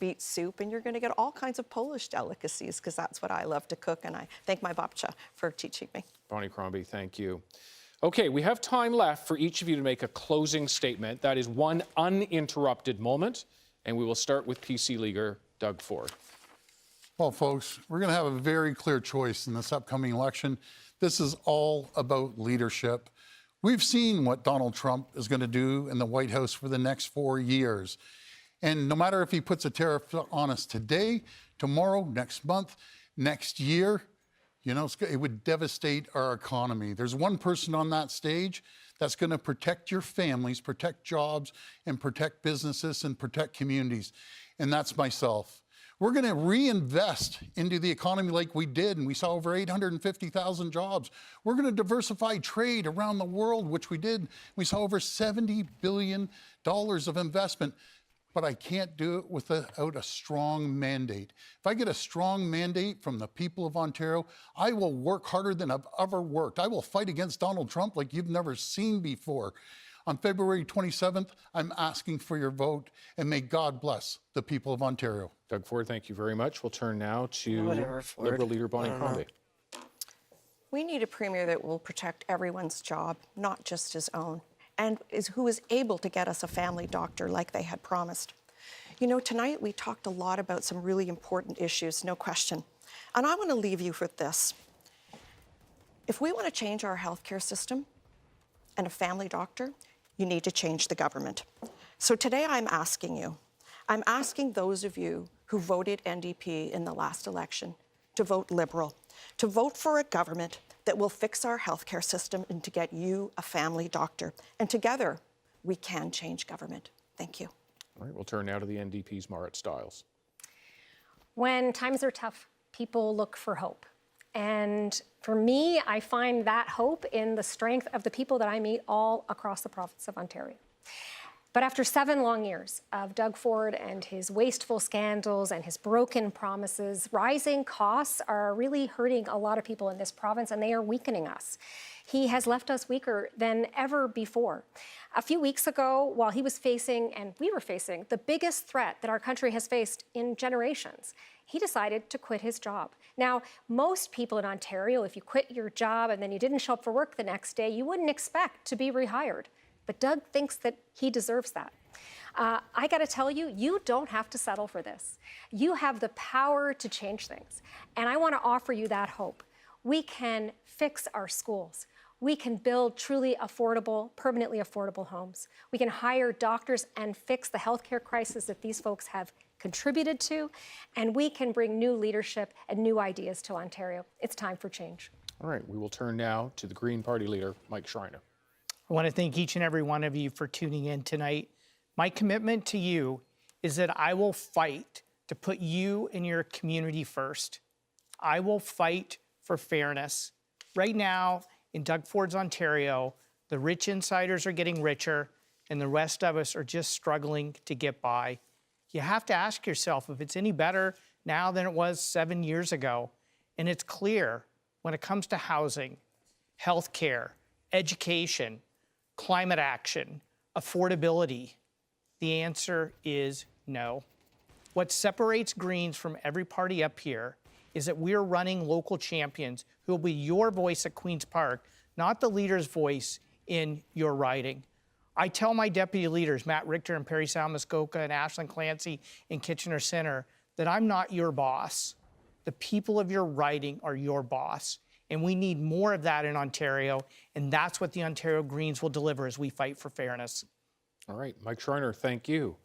beet soup, and you're going to get all kinds of Polish delicacies, because that's what I love to cook, and I thank my babcia for teaching me. Bonnie Crombie, thank you. Okay, we have time left for each of you to make a closing statement. That is one uninterrupted moment, and we will start with PC leader Doug Ford. Well, folks, we're going to have a very clear choice in this upcoming election. This is all about leadership. We've seen what Donald Trump is going to do in the White House for the next 4 years. And no matter if he puts a tariff on us today, tomorrow, next month, next year, it would devastate our economy. There's one person on that stage that's going to protect your families, protect jobs, and protect businesses and protect communities. And that's myself. We're going to reinvest into the economy like we did, and we saw over 850,000 jobs. We're going to diversify trade around the world, which we did. We saw over $70 billion of investment. But I can't do it without a strong mandate. If I get a strong mandate from the people of Ontario, I will work harder than I've ever worked. I will fight against Donald Trump like you've never seen before. On February 27th, I'm asking for your vote, and may God bless the people of Ontario. Doug Ford, thank you very much. We'll turn now to Liberal leader Bonnie Crombie. We need a premier that will protect everyone's job, not just his own, and who is able to get us a family doctor like they had promised. You know, tonight we talked a lot about some really important issues, no question. And I want to leave you with this. If we want to change our healthcare system and a family doctor, you need to change the government. So today I'm asking those of you who voted NDP in the last election to vote Liberal, to vote for a government that will fix our healthcare system and to get you a family doctor. And together, we can change government. Thank you. All right, we'll turn now to the NDP's Marit Stiles. When times are tough, people look for hope. And for me, I find that hope in the strength of the people that I meet all across the province of Ontario. But after 7 long years of Doug Ford and his wasteful scandals and his broken promises, rising costs are really hurting a lot of people in this province, and they are weakening us. He has left us weaker than ever before. A few weeks ago, while he was facing, and we were facing, the biggest threat that our country has faced in generations, he decided to quit his job. Now, most people in Ontario, if you quit your job and then you didn't show up for work the next day, you wouldn't expect to be rehired. But Doug thinks that he deserves that. I gotta tell you, you don't have to settle for this. You have the power to change things. And I wanna offer you that hope. We can fix our schools. We can build truly affordable, permanently affordable homes. We can hire doctors and fix the healthcare crisis that these folks have contributed to. And we can bring new leadership and new ideas to Ontario. It's time for change. All right, we will turn now to the Green Party leader, Mike Schreiner. I want to thank each and every one of you for tuning in tonight. My commitment to you is that I will fight to put you and your community first. I will fight for fairness. Right now, in Doug Ford's Ontario, the rich insiders are getting richer and the rest of us are just struggling to get by. You have to ask yourself if it's any better now than it was 7 years ago. And it's clear when it comes to housing, healthcare, education, climate action, affordability, the answer is no. What separates Greens from every party up here is that we're running local champions who will be your voice at Queen's Park, not the leader's voice in your riding. I tell my deputy leaders, Matt Richter and Perry Salmuskoka and Ashland Clancy in Kitchener Center, that I'm not your boss. The people of your riding are your boss. And we need more of that in Ontario. And that's what the Ontario Greens will deliver as we fight for fairness. All right, Mike Schreiner, thank you.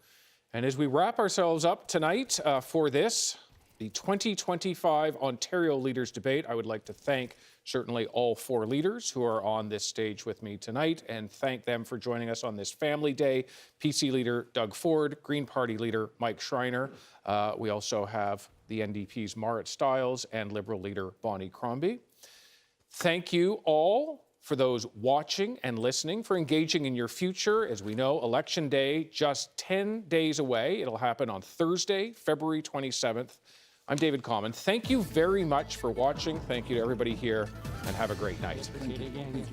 And as we wrap ourselves up tonight for this, the 2025 Ontario Leaders Debate, I would like to thank certainly all 4 leaders who are on this stage with me tonight and thank them for joining us on this family day. PC leader Doug Ford, Green Party leader Mike Schreiner. We also have the NDP's Marit Stiles and Liberal leader Bonnie Crombie. Thank you all for those watching and listening, for engaging in your future. As we know, Election Day just 10 days away. It'll happen on Thursday, February 27th. I'm David Common. Thank you very much for watching. Thank you to everybody here, and have a great night. Thank you.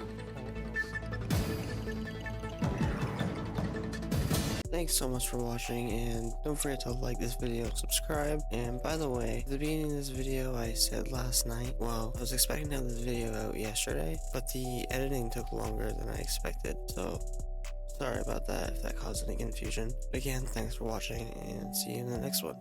Thanks so much for watching, and don't forget to like this video and subscribe. And by the way, at the beginning of this video I said last night, well, I was expecting to have this video out yesterday, but the editing took longer than I expected, so sorry about that if that caused any confusion. Again, thanks for watching, and see you in the next one.